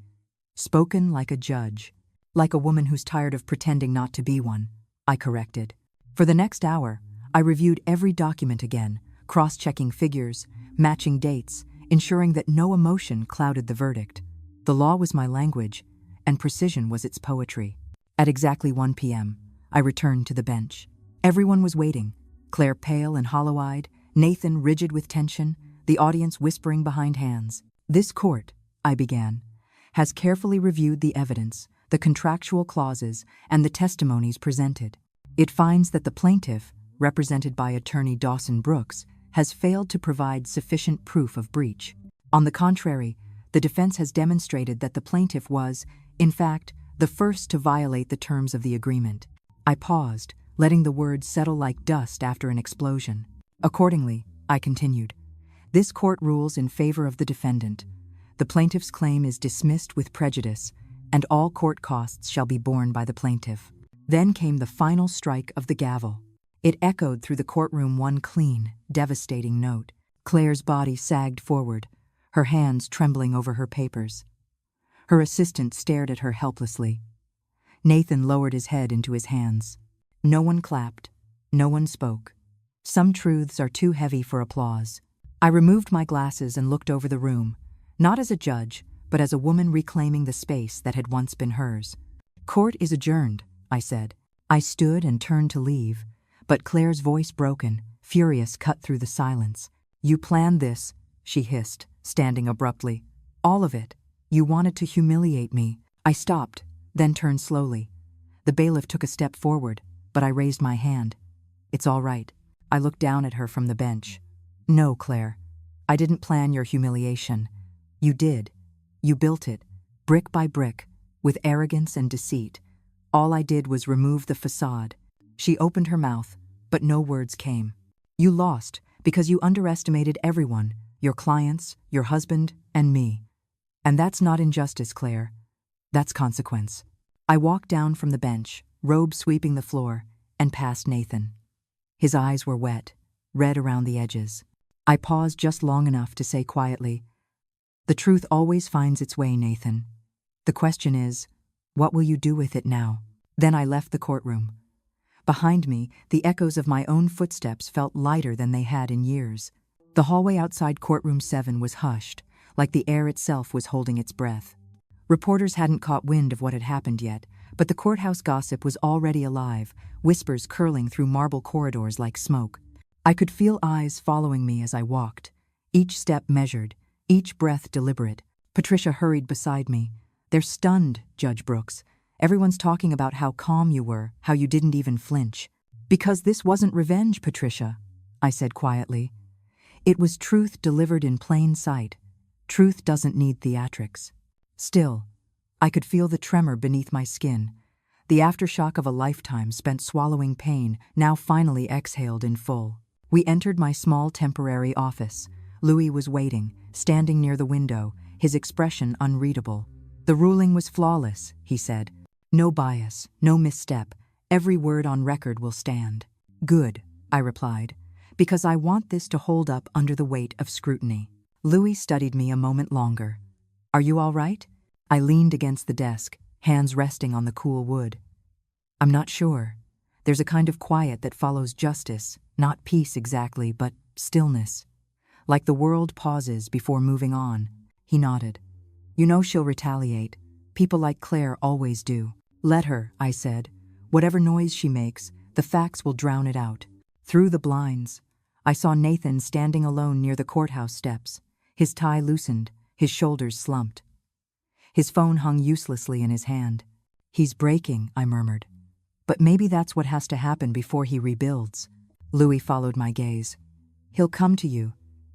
"Spoken like a judge." "Like a woman who's tired of pretending not to be one," I corrected. For the next hour, I reviewed every document again, cross-checking figures, matching dates, ensuring that no emotion clouded the verdict. The law was my language, and precision was its poetry. At exactly 1 p.m., I returned to the bench. Everyone was waiting, Claire pale and hollow-eyed, Nathan rigid with tension, the audience whispering behind hands. "This court," I began, "has carefully reviewed the evidence, the contractual clauses, and the testimonies presented. It finds that the plaintiff, represented by Attorney Dawson Brooks, has failed to provide sufficient proof of breach. On the contrary, the defense has demonstrated that the plaintiff was, in fact, the first to violate the terms of the agreement." I paused, letting the words settle like dust after an explosion. "Accordingly," I continued, "this court rules in favor of the defendant. The plaintiff's claim is dismissed with prejudice, and all court costs shall be borne by the plaintiff." Then came the final strike of the gavel. It echoed through the courtroom one clean, devastating note. Claire's body sagged forward, her hands trembling over her papers. Her assistant stared at her helplessly. Nathan lowered his head into his hands. No one clapped. No one spoke. Some truths are too heavy for applause. I removed my glasses and looked over the room, not as a judge, but as a woman reclaiming the space that had once been hers. "Court is adjourned," I said. I stood and turned to leave, but Claire's voice broken, furious, cut through the silence. "You planned this," she hissed, standing abruptly. "All of it. You wanted to humiliate me." I stopped, then turned slowly. The bailiff took a step forward, but I raised my hand. "It's all right." I looked down at her from the bench. "No, Claire. I didn't plan your humiliation. You did. You built it, brick by brick, with arrogance and deceit. All I did was remove the facade." She opened her mouth, but no words came. "You lost because you underestimated everyone, your clients, your husband, and me. And that's not injustice, Claire. That's consequence." I walked down from the bench, robe sweeping the floor, and past Nathan. His eyes were wet, red around the edges. I paused just long enough to say quietly, "The truth always finds its way, Nathan. The question is, what will you do with it now? Then I left the courtroom. Behind me, the echoes of my own footsteps felt lighter than they had in years. The hallway outside courtroom 7 was hushed, like the air itself was holding its breath. Reporters hadn't caught wind of what had happened yet, but the courthouse gossip was already alive, whispers curling through marble corridors like smoke. I could feel eyes following me as I walked, each step measured, each breath deliberate. Patricia hurried beside me. "They're stunned, Judge Brooks. Everyone's talking about how calm you were, how you didn't even flinch." "Because this wasn't revenge, Patricia," I said quietly. "It was truth delivered in plain sight. Truth doesn't need theatrics." Still, I could feel the tremor beneath my skin, the aftershock of a lifetime spent swallowing pain, now finally exhaled in full. We entered my small temporary office. Louis was waiting, standing near the window, his expression unreadable. "The ruling was flawless," he said. "No bias, no misstep. Every word on record will stand." "Good," I replied, "because I want this to hold up under the weight of scrutiny." Louis studied me a moment longer. "Are you all right?" I leaned against the desk, hands resting on the cool wood. "I'm not sure. There's a kind of quiet that follows justice, not peace exactly, but stillness. Like the world pauses before moving on." He nodded. "You know she'll retaliate. People like Claire always do." "Let her," I said. "Whatever noise she makes, the facts will drown it out." Through the blinds, I saw Nathan standing alone near the courthouse steps, his tie loosened, his shoulders slumped. His phone hung uselessly in his hand. "He's breaking," I murmured. "But maybe that's what has to happen before he rebuilds." Louis followed my gaze. "He'll come to you.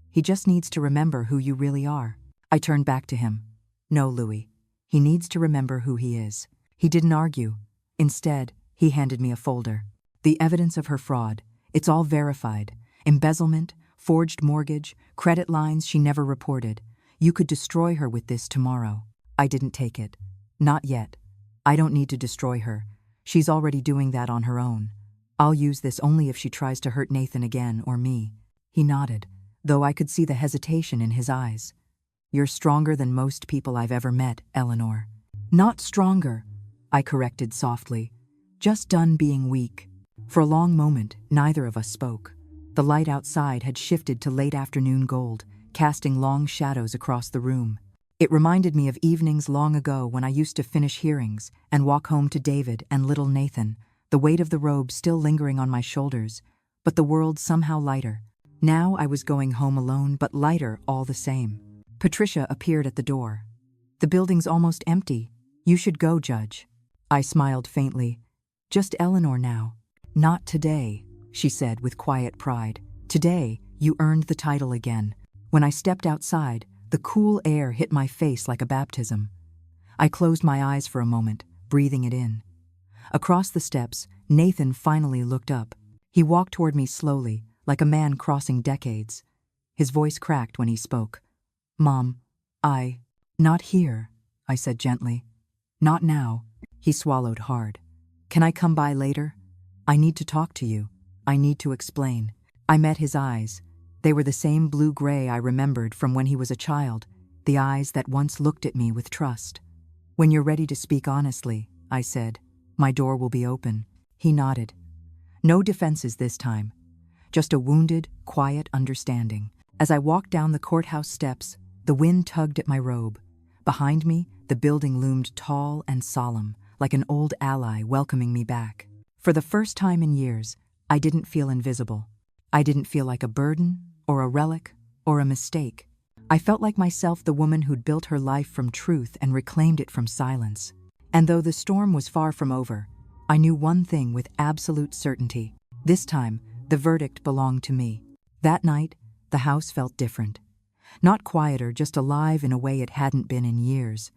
He just needs to remember who you really are." I turned back to him. "No, Louis. He needs to remember who he is." He didn't argue. Instead, he handed me a folder. "The evidence of her fraud. It's all verified. Embezzlement, forged mortgage, credit lines she never reported. You could destroy her with this tomorrow." I didn't take it. "Not yet. I don't need to destroy her. She's already doing that on her own. I'll use this only if she tries to hurt Nathan again or me." He nodded, though I could see the hesitation in his eyes. "You're stronger than most people I've ever met, Eleanor." "Not stronger," I corrected softly. "Just done being weak." For a long moment, neither of us spoke. The light outside had shifted to late afternoon gold, casting long shadows across the room. It reminded me of evenings long ago when I used to finish hearings and walk home to David and little Nathan, the weight of the robe still lingering on my shoulders, but the world somehow lighter. Now I was going home alone, but lighter all the same. Patricia appeared at the door. "The building's almost empty. You should go, Judge." I smiled faintly. "Just Eleanor now." "Not today," she said with quiet pride. "Today, you earned the title again." When I stepped outside, the cool air hit my face like a baptism. I closed my eyes for a moment, breathing it in. Across the steps, Nathan finally looked up. He walked toward me slowly, like a man crossing decades. His voice cracked when he spoke. "Mom, Not here," I said gently. "Not now." He swallowed hard. "Can I come by later? I need to talk to you. I need to explain." I met his eyes. They were the same blue-gray I remembered from when he was a child, the eyes that once looked at me with trust. "When you're ready to speak honestly," I said, "my door will be open." He nodded. No defenses this time. Just a wounded, quiet understanding. As I walked down the courthouse steps, the wind tugged at my robe. Behind me, the building loomed tall and solemn, like an old ally welcoming me back. For the first time in years, I didn't feel invisible. I didn't feel like a burden, or a relic, or a mistake. I felt like myself, the woman who'd built her life from truth and reclaimed it from silence. And though the storm was far from over, I knew one thing with absolute certainty. This time, the verdict belonged to me. That night, the house felt different. Not quieter, just alive in a way it hadn't been in years.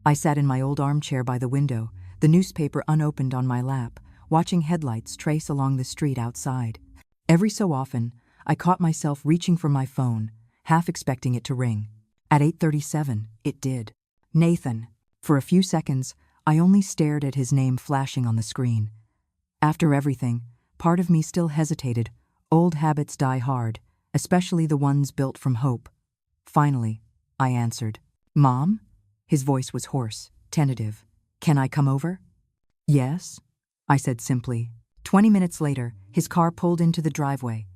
I sat in my old armchair by the window, the newspaper unopened on my lap, watching headlights trace along the street outside. Every so often, I caught myself reaching for my phone, half expecting it to ring. At 8:37, it did. Nathan. For a few seconds, I only stared at his name flashing on the screen. After everything, part of me still hesitated. Old habits die hard, especially the ones built from hope. Finally, I answered. "Mom?" His voice was hoarse. tentative. "Can I come over?" "Yes," I said simply. 20 minutes later, his car pulled into the driveway.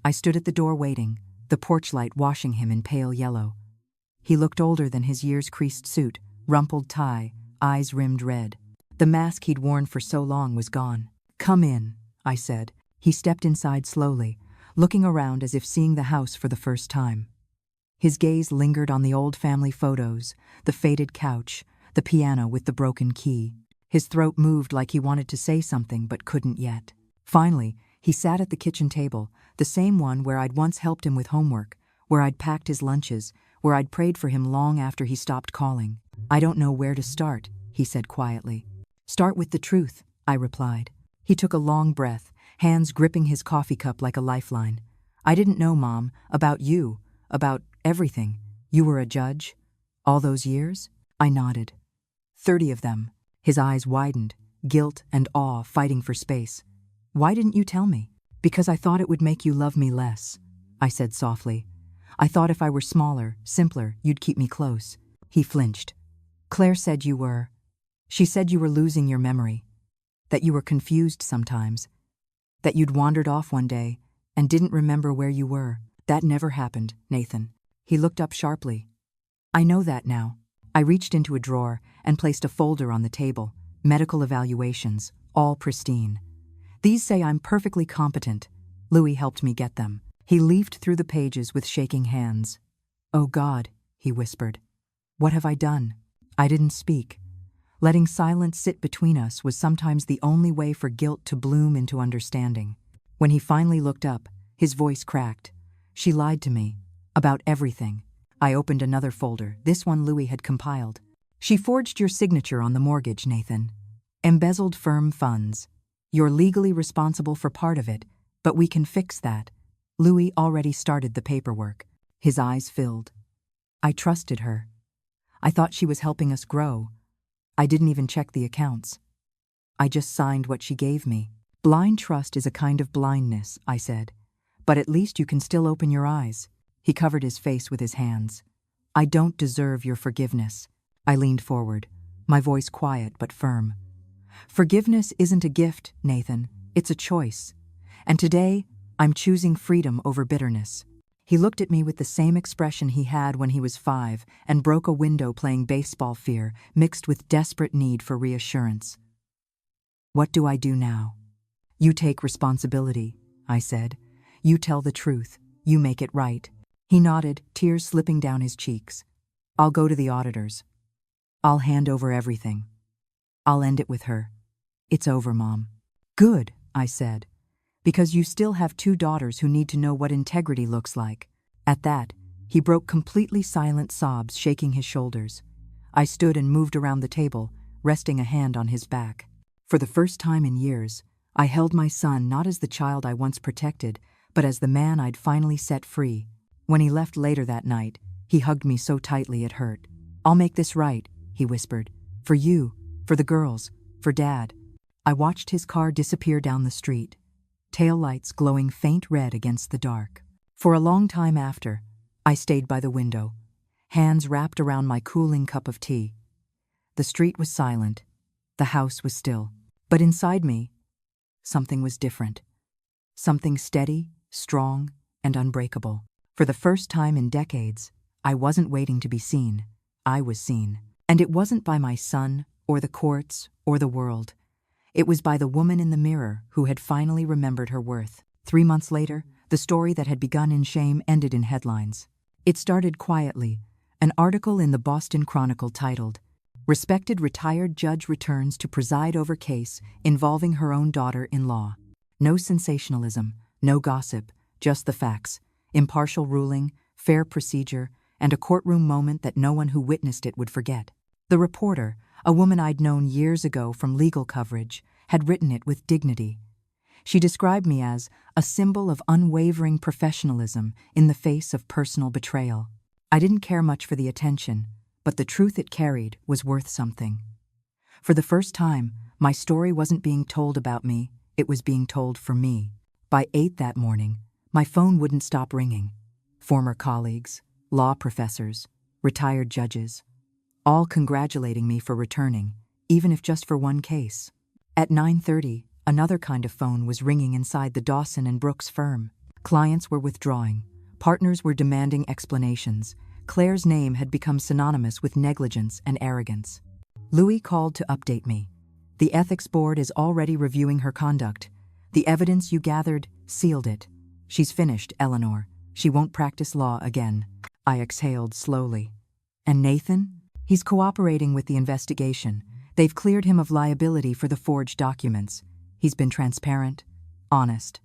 I stood at the door waiting, the porch light washing him in pale yellow. He looked older than his years-creased suit, rumpled tie, eyes rimmed red. The mask he'd worn for so long was gone. "Come in," I said. He stepped inside slowly, looking around as if seeing the house for the first time. His gaze lingered on the old family photos, the faded couch, the piano with the broken key. His throat moved like he wanted to say something but couldn't yet. Finally, he sat at the kitchen table, the same one where I'd once helped him with homework, where I'd packed his lunches, where I'd prayed for him long after he stopped calling. "I don't know where to start," he said quietly. "Start with the truth," I replied. He took a long breath, hands gripping his coffee cup like a lifeline. "I didn't know, Mom, about you, about everything. You were a judge? All those years?" I nodded. 30 of them. His eyes widened, guilt and awe fighting for space. "Why didn't you tell me?" "Because I thought it would make you love me less," I said softly. "I thought if I were smaller, simpler, you'd keep me close." He flinched. "Claire said you were. She said you were losing your memory, that you were confused sometimes, that you'd wandered off one day and didn't remember where you were." "That never happened, Nathan." He looked up sharply. "I know that now." I reached into a drawer and placed a folder on the table, medical evaluations, all pristine. "These say I'm perfectly competent." Louis helped me get them. He leafed through the pages with shaking hands. "Oh God," he whispered. "What have I done?" I didn't speak. Letting silence sit between us was sometimes the only way for guilt to bloom into understanding. When he finally looked up, his voice cracked. "She lied to me. About everything." I opened another folder, this one Louis had compiled. "She forged your signature on the mortgage, Nathan. Embezzled firm funds. You're legally responsible for part of it, but we can fix that." Louis already started the paperwork. His eyes filled. "I trusted her. I thought she was helping us grow. I didn't even check the accounts. I just signed what she gave me." "Blind trust is a kind of blindness," I said. "But at least you can still open your eyes." He covered his face with his hands. "I don't deserve your forgiveness." I leaned forward, my voice quiet but firm. "Forgiveness isn't a gift, Nathan. It's a choice. And today, I'm choosing freedom over bitterness." He looked at me with the same expression he had when he was 5 and broke a window playing baseball fear mixed with desperate need for reassurance. "What do I do now?" "You take responsibility," I said. "You tell the truth. You make it right." He nodded, tears slipping down his cheeks. "I'll go to the auditors. I'll hand over everything. I'll end it with her. It's over, Mom." "Good," I said, "because you still have 2 daughters who need to know what integrity looks like." At that, he broke completely silent sobs, shaking his shoulders. I stood and moved around the table, resting a hand on his back. For the first time in years, I held my son not as the child I once protected, but as the man I'd finally set free. When he left later that night, he hugged me so tightly it hurt. "I'll make this right," he whispered. "For you, for the girls, for Dad." I watched his car disappear down the street, taillights glowing faint red against the dark. For a long time after, I stayed by the window, hands wrapped around my cooling cup of tea. The street was silent, the house was still, but inside me, something was different. Something steady, strong, and unbreakable. For the first time in decades, I wasn't waiting to be seen. I was seen. And it wasn't by my son, or the courts, or the world. It was by the woman in the mirror who had finally remembered her worth. 3 months later, the story that had begun in shame ended in headlines. It started quietly, an article in the Boston Chronicle titled, "Respected Retired Judge Returns to Preside Over Case Involving Her Own Daughter-in-Law." No sensationalism, no gossip, just the facts. Impartial ruling, fair procedure, and a courtroom moment that no one who witnessed it would forget. The reporter, a woman I'd known years ago from legal coverage, had written it with dignity. She described me as a symbol of unwavering professionalism in the face of personal betrayal. I didn't care much for the attention, but the truth it carried was worth something. For the first time, my story wasn't being told about me, it was being told for me. By 8 that morning, my phone wouldn't stop ringing. Former colleagues, law professors, retired judges, all congratulating me for returning, even if just for one case. At 9:30, another kind of phone was ringing inside the Dawson and Brooks firm. Clients were withdrawing. Partners were demanding explanations. Claire's name had become synonymous with negligence and arrogance. Louis called to update me. The ethics board is already reviewing her conduct. The evidence you gathered sealed it. She's finished, Eleanor. She won't practice law again. I exhaled slowly. And Nathan? He's cooperating with the investigation. They've cleared him of liability for the forged documents. He's been transparent, honest.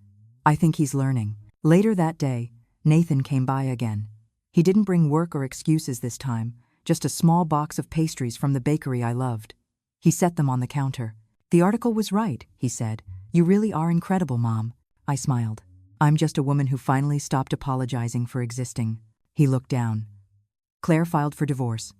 I think he's learning. Later that day, Nathan came by again. He didn't bring work or excuses this time, just a small box of pastries from the bakery I loved. He set them on the counter. The article was right, he said. You really are incredible, Mom. I smiled. I'm just a woman who finally stopped apologizing for existing. He looked down. Claire filed for divorce.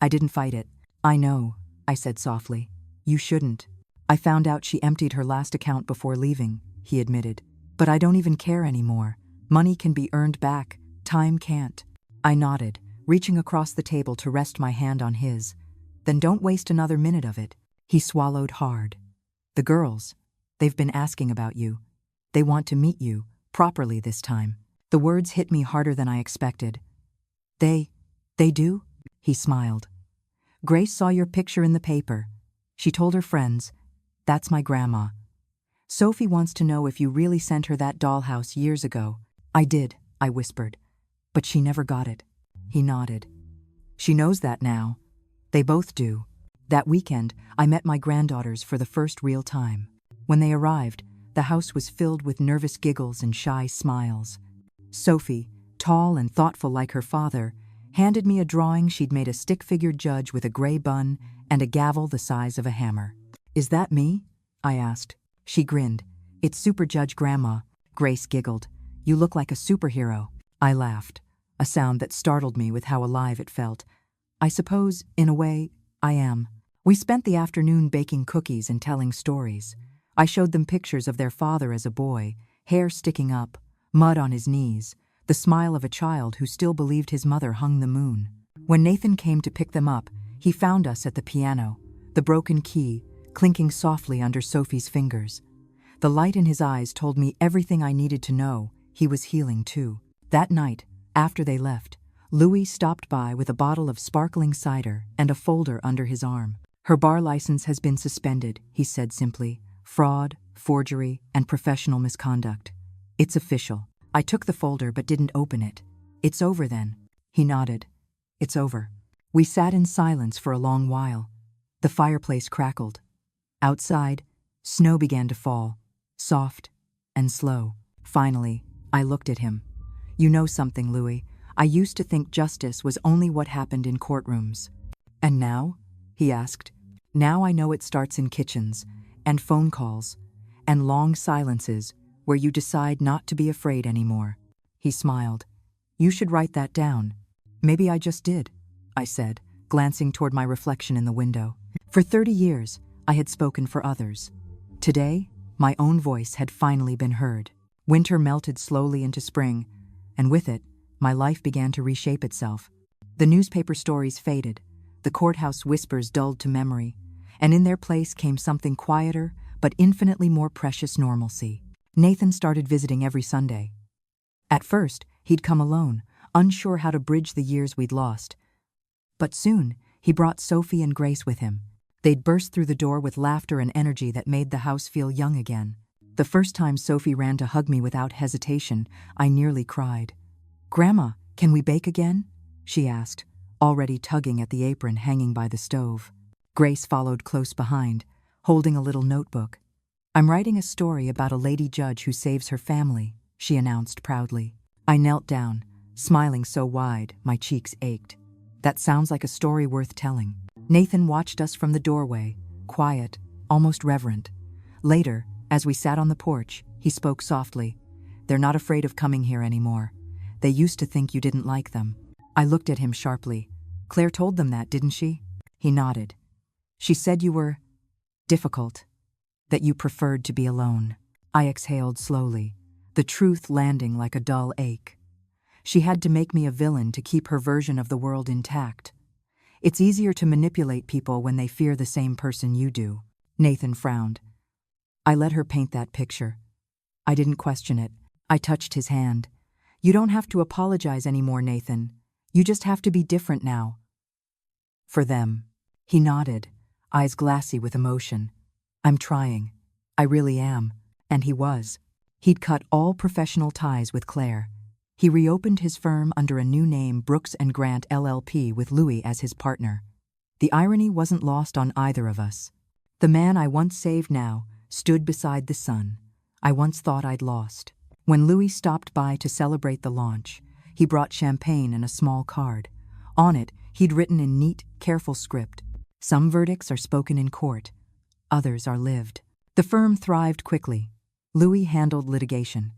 I didn't fight it. I know, I said softly. You shouldn't. I found out she emptied her last account before leaving, he admitted. But I don't even care anymore. Money can be earned back. Time can't. I nodded, reaching across the table to rest my hand on his. Then don't waste another minute of it. He swallowed hard. The girls, they've been asking about you. They want to meet you, properly this time. The words hit me harder than I expected. They do? He smiled. Grace saw your picture in the paper. She told her friends, that's my grandma. Sophie wants to know if you really sent her that dollhouse years ago. I did, I whispered. But she never got it. He nodded. She knows that now. They both do. That weekend, I met my granddaughters for the first real time. When they arrived, the house was filled with nervous giggles and shy smiles. Sophie, tall and thoughtful like her father, handed me a drawing she'd made a stick-figured judge with a gray bun and a gavel the size of a hammer. Is that me? I asked. She grinned. It's Super Judge Grandma. Grace giggled. You look like a superhero. I laughed, a sound that startled me with how alive it felt. I suppose, in a way, I am. We spent the afternoon baking cookies and telling stories. I showed them pictures of their father as a boy, hair sticking up, mud on his knees, the smile of a child who still believed his mother hung the moon. When Nathan came to pick them up, he found us at the piano, the broken key clinking softly under Sophie's fingers. The light in his eyes told me everything I needed to know. He was healing too. That night, after they left, Louis stopped by with a bottle of sparkling cider and a folder under his arm. Her bar license has been suspended, he said simply. Fraud, forgery, and professional misconduct. It's official. I took the folder but didn't open it. It's over then. He nodded. It's over. We sat in silence for a long while. The fireplace crackled. Outside, snow began to fall, soft and slow. Finally, I looked at him. You know something, Louis. I used to think justice was only what happened in courtrooms. And now? He asked. Now I know it starts in kitchens, and phone calls, and long silences where you decide not to be afraid anymore. He smiled. You should write that down. Maybe I just did, I said, glancing toward my reflection in the window. For 30 years, I had spoken for others. Today, my own voice had finally been heard. Winter melted slowly into spring, and with it, my life began to reshape itself. The newspaper stories faded, the courthouse whispers dulled to memory, and in their place came something quieter but infinitely more precious: normalcy. Nathan started visiting every Sunday. At first, he'd come alone, unsure how to bridge the years we'd lost. But soon, he brought Sophie and Grace with him. They'd burst through the door with laughter and energy that made the house feel young again. The first time Sophie ran to hug me without hesitation, I nearly cried. Grandma, can we bake again? She asked, already tugging at the apron hanging by the stove. Grace followed close behind, holding a little notebook. I'm writing a story about a lady judge who saves her family, she announced proudly. I knelt down, smiling so wide my cheeks ached. That sounds like a story worth telling. Nathan watched us from the doorway, quiet, almost reverent. Later, as we sat on the porch, he spoke softly. They're not afraid of coming here anymore. They used to think you didn't like them. I looked at him sharply. Claire told them that, didn't she? He nodded. She said you were difficult, that you preferred to be alone. I exhaled slowly, the truth landing like a dull ache. She had to make me a villain to keep her version of the world intact. It's easier to manipulate people when they fear the same person you do. Nathan frowned. I let her paint that picture. I didn't question it. I touched his hand. You don't have to apologize anymore, Nathan. You just have to be different now. For them. He nodded, eyes glassy with emotion. I'm trying. I really am. And he was. He'd cut all professional ties with Claire. He reopened his firm under a new name, Brooks & Grant LLP, with Louis as his partner. The irony wasn't lost on either of us. The man I once saved now stood beside the son I once thought I'd lost. When Louis stopped by to celebrate the launch, he brought champagne and a small card. On it, he'd written in neat, careful script, "Some verdicts are spoken in court, others are lived." The firm thrived quickly. Louis handled litigation.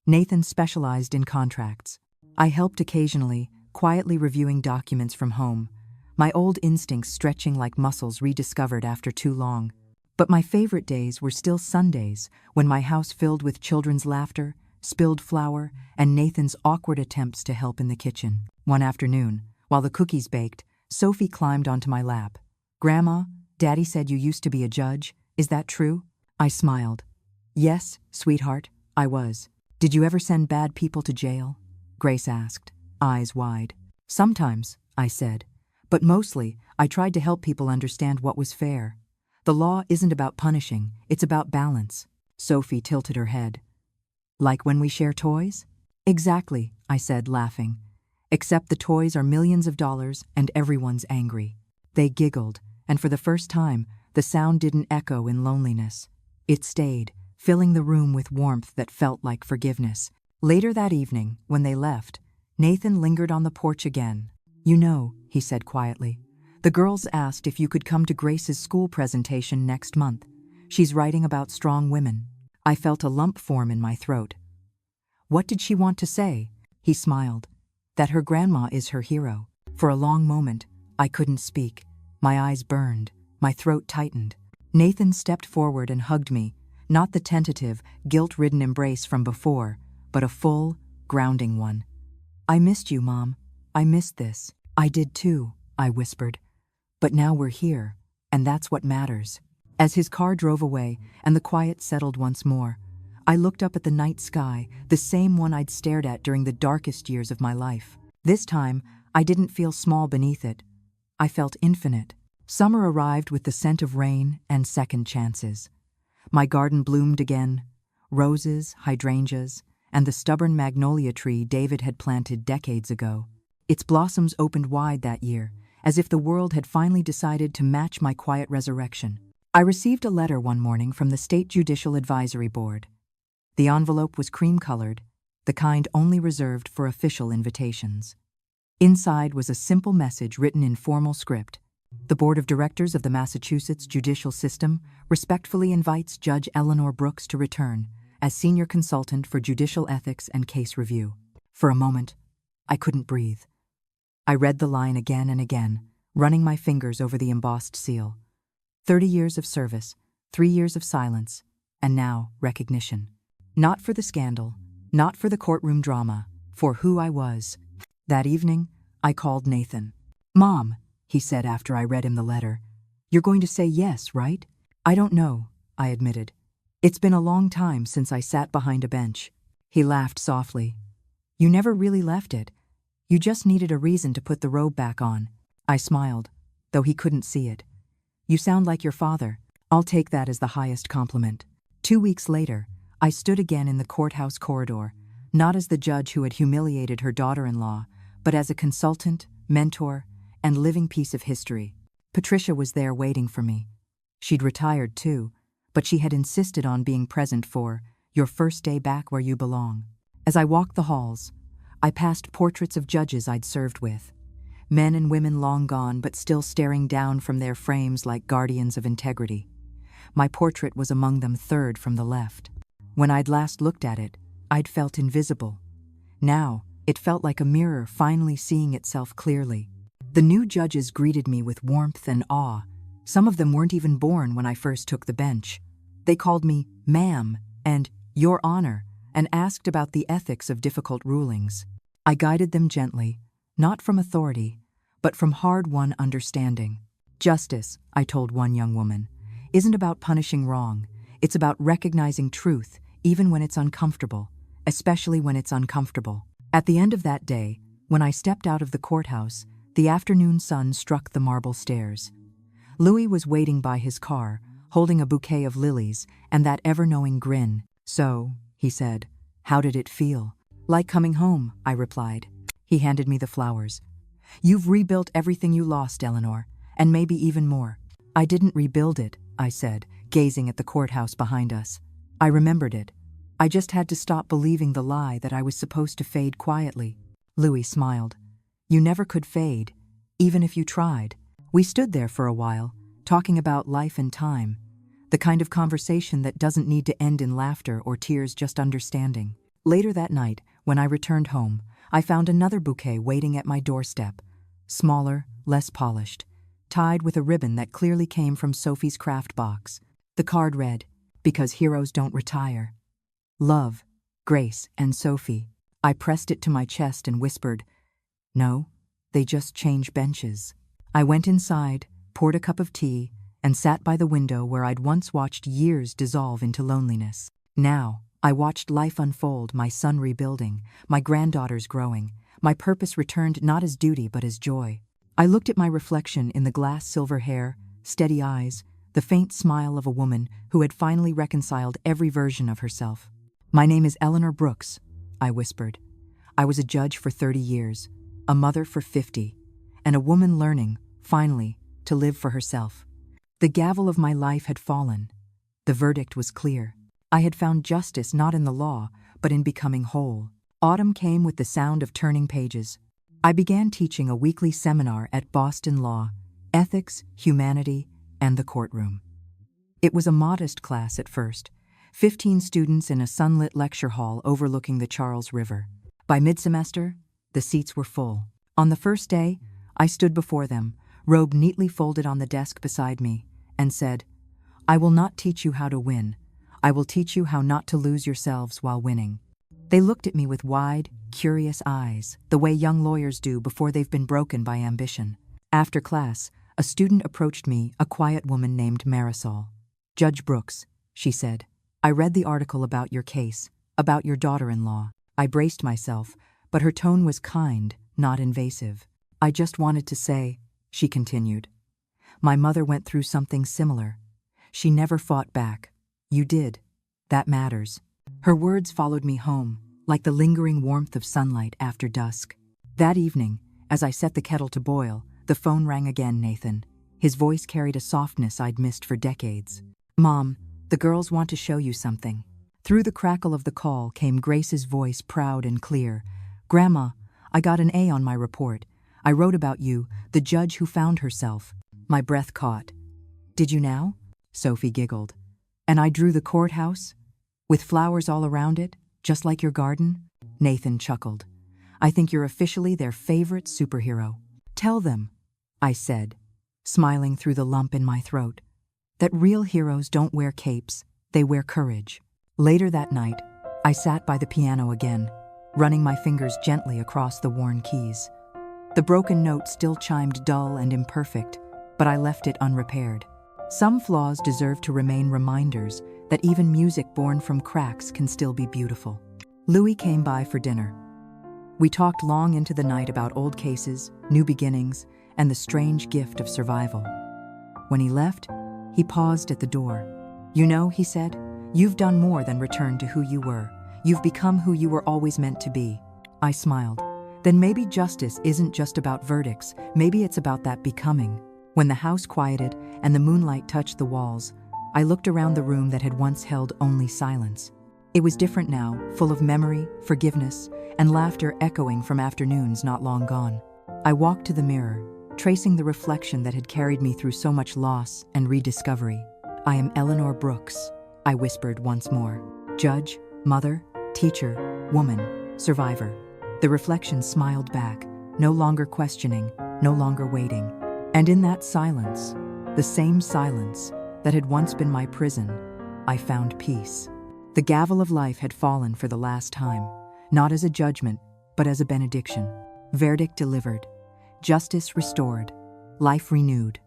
Nathan specialized in contracts. I helped occasionally, quietly reviewing documents from home, my old instincts stretching like muscles rediscovered after too long. But my favorite days were still Sundays, when my house filled with children's laughter, spilled flour, and Nathan's awkward attempts to help in the kitchen. One afternoon, while the cookies baked, Sophie climbed onto my lap. "Grandma, Daddy said you used to be a judge. Is that true?" I smiled. "Yes, sweetheart, I was." "Did you ever send bad people to jail?" Grace asked, eyes wide. "Sometimes," I said. "But mostly, I tried to help people understand what was fair. The law isn't about punishing, it's about balance." Sophie tilted her head. "Like when we share toys?" "Exactly," I said, laughing. "Except the toys are millions of dollars and everyone's angry." They giggled, and for the first time, the sound didn't echo in loneliness. It stayed, filling the room with warmth that felt like forgiveness. Later that evening, when they left, Nathan lingered on the porch again. "You know," he said quietly, "the girls asked if you could come to Grace's school presentation next month. She's writing about strong women." I felt a lump form in my throat. "What did she want to say?" He smiled. "That her grandma is her hero." For a long moment, I couldn't speak. My eyes burned, my throat tightened. Nathan stepped forward and hugged me, not the tentative, guilt-ridden embrace from before, but a full, grounding one. "I missed you, Mom. I missed this." "I did too," I whispered. "But now we're here, and that's what matters." As his car drove away and the quiet settled once more, I looked up at the night sky, the same one I'd stared at during the darkest years of my life. This time, I didn't feel small beneath it. I felt infinite. Summer arrived with the scent of rain and second chances. My garden bloomed again, roses, hydrangeas, and the stubborn magnolia tree David had planted decades ago. Its blossoms opened wide that year, as if the world had finally decided to match my quiet resurrection. I received a letter one morning from the State Judicial Advisory Board. The envelope was cream-colored, the kind only reserved for official invitations. Inside was a simple message written in formal script. "The Board of Directors of the Massachusetts Judicial System respectfully invites Judge Eleanor Brooks to return as Senior Consultant for Judicial Ethics and Case Review." For a moment, I couldn't breathe. I read the line again and again, running my fingers over the embossed seal. 30 years of service, 3 years of silence, and now recognition. Not for the scandal, not for the courtroom drama, for who I was. That evening, I called Nathan. "Mom," he said after I read him the letter, "you're going to say yes, right?" "I don't know," I admitted. "It's been a long time since I sat behind a bench." He laughed softly. "You never really left it. You just needed a reason to put the robe back on." I smiled, though he couldn't see it. "You sound like your father." "I'll take that as the highest compliment." 2 weeks later, I stood again in the courthouse corridor, not as the judge who had humiliated her daughter-in-law, but as a consultant, mentor, and living piece of history. Patricia was there waiting for me. She'd retired too, but she had insisted on being present for "your first day back where you belong." As I walked the halls, I passed portraits of judges I'd served with. Men and women long gone but still staring down from their frames like guardians of integrity. My portrait was among them, third from the left. When I'd last looked at it, I'd felt invisible. Now, it felt like a mirror finally seeing itself clearly. The new judges greeted me with warmth and awe. Some of them weren't even born when I first took the bench. They called me "Ma'am" and "Your Honor" and asked about the ethics of difficult rulings. I guided them gently, not from authority, but from hard-won understanding. Justice, I told one young woman, isn't about punishing wrong. It's about recognizing truth, even when it's uncomfortable, especially when it's uncomfortable. At the end of that day, when I stepped out of the courthouse, the afternoon sun struck the marble stairs. Louis was waiting by his car, holding a bouquet of lilies and that ever-knowing grin. "So," he said, "how did it feel?" "Like coming home," I replied. He handed me the flowers. "You've rebuilt everything you lost, Eleanor, and maybe even more." "I didn't rebuild it," I said, gazing at the courthouse behind us. "I remembered it. I just had to stop believing the lie that I was supposed to fade quietly." Louis smiled. "You never could fade, even if you tried." We stood there for a while, talking about life and time, the kind of conversation that doesn't need to end in laughter or tears, just understanding. Later that night, when I returned home, I found another bouquet waiting at my doorstep, smaller, less polished, tied with a ribbon that clearly came from Sophie's craft box. The card read, "Because heroes don't retire. Love, Grace, and Sophie." I pressed it to my chest and whispered, "No, they just change benches." I went inside, poured a cup of tea, and sat by the window where I'd once watched years dissolve into loneliness. Now, I watched life unfold, my son rebuilding, my granddaughters growing, my purpose returned not as duty but as joy. I looked at my reflection in the glass silver hair, steady eyes, the faint smile of a woman who had finally reconciled every version of herself. "My name is Eleanor Brooks," I whispered. "I was a judge for 30 years, a mother for 50, and a woman learning, finally, to live for herself." The gavel of my life had fallen. The verdict was clear. I had found justice not in the law, but in becoming whole. Autumn came with the sound of turning pages. I began teaching a weekly seminar at Boston Law, Ethics, Humanity, and the Courtroom. It was a modest class at first, 15 students in a sunlit lecture hall overlooking the Charles River. By mid-semester, the seats were full. On the first day, I stood before them, robe neatly folded on the desk beside me, and said, "I will not teach you how to win. I will teach you how not to lose yourselves while winning." They looked at me with wide, curious eyes, the way young lawyers do before they've been broken by ambition. After class, a student approached me, a quiet woman named Marisol. "Judge Brooks," she said, "I read the article about your case, about your daughter-in-law." I braced myself, but her tone was kind, not invasive. "I just wanted to say," she continued, "my mother went through something similar. She never fought back. You did. That matters." Her words followed me home, like the lingering warmth of sunlight after dusk. That evening, as I set the kettle to boil, the phone rang again. Nathan. His voice carried a softness I'd missed for decades. "Mom, the girls want to show you something." Through the crackle of the call came Grace's voice, proud and clear. "Grandma, I got an A on my report. I wrote about you, the judge who found herself." My breath caught. "Did you now?" Sophie giggled. "And I drew the courthouse? With flowers all around it, just like your garden?" Nathan chuckled. "I think you're officially their favorite superhero." "Tell them," I said, smiling through the lump in my throat, "that real heroes don't wear capes, they wear courage." Later that night, I sat by the piano again, running my fingers gently across the worn keys. The broken note still chimed dull and imperfect, but I left it unrepaired. Some flaws deserve to remain reminders that even music born from cracks can still be beautiful. Louis came by for dinner. We talked long into the night about old cases, new beginnings, and the strange gift of survival. When he left, he paused at the door. "You know," he said, "you've done more than return to who you were. You've become who you were always meant to be." I smiled. Then maybe justice isn't just about verdicts, maybe it's about that becoming. When the house quieted and the moonlight touched the walls, I looked around the room that had once held only silence. It was different now, full of memory, forgiveness, and laughter echoing from afternoons not long gone. I walked to the mirror, tracing the reflection that had carried me through so much loss and rediscovery. "I am Eleanor Brooks," I whispered once more. "Judge, mother, teacher, woman, survivor." The reflection smiled back, no longer questioning, no longer waiting. And in that silence, the same silence that had once been my prison, I found peace. The gavel of life had fallen for the last time, not as a judgment, but as a benediction. Verdict delivered. Justice restored. Life renewed.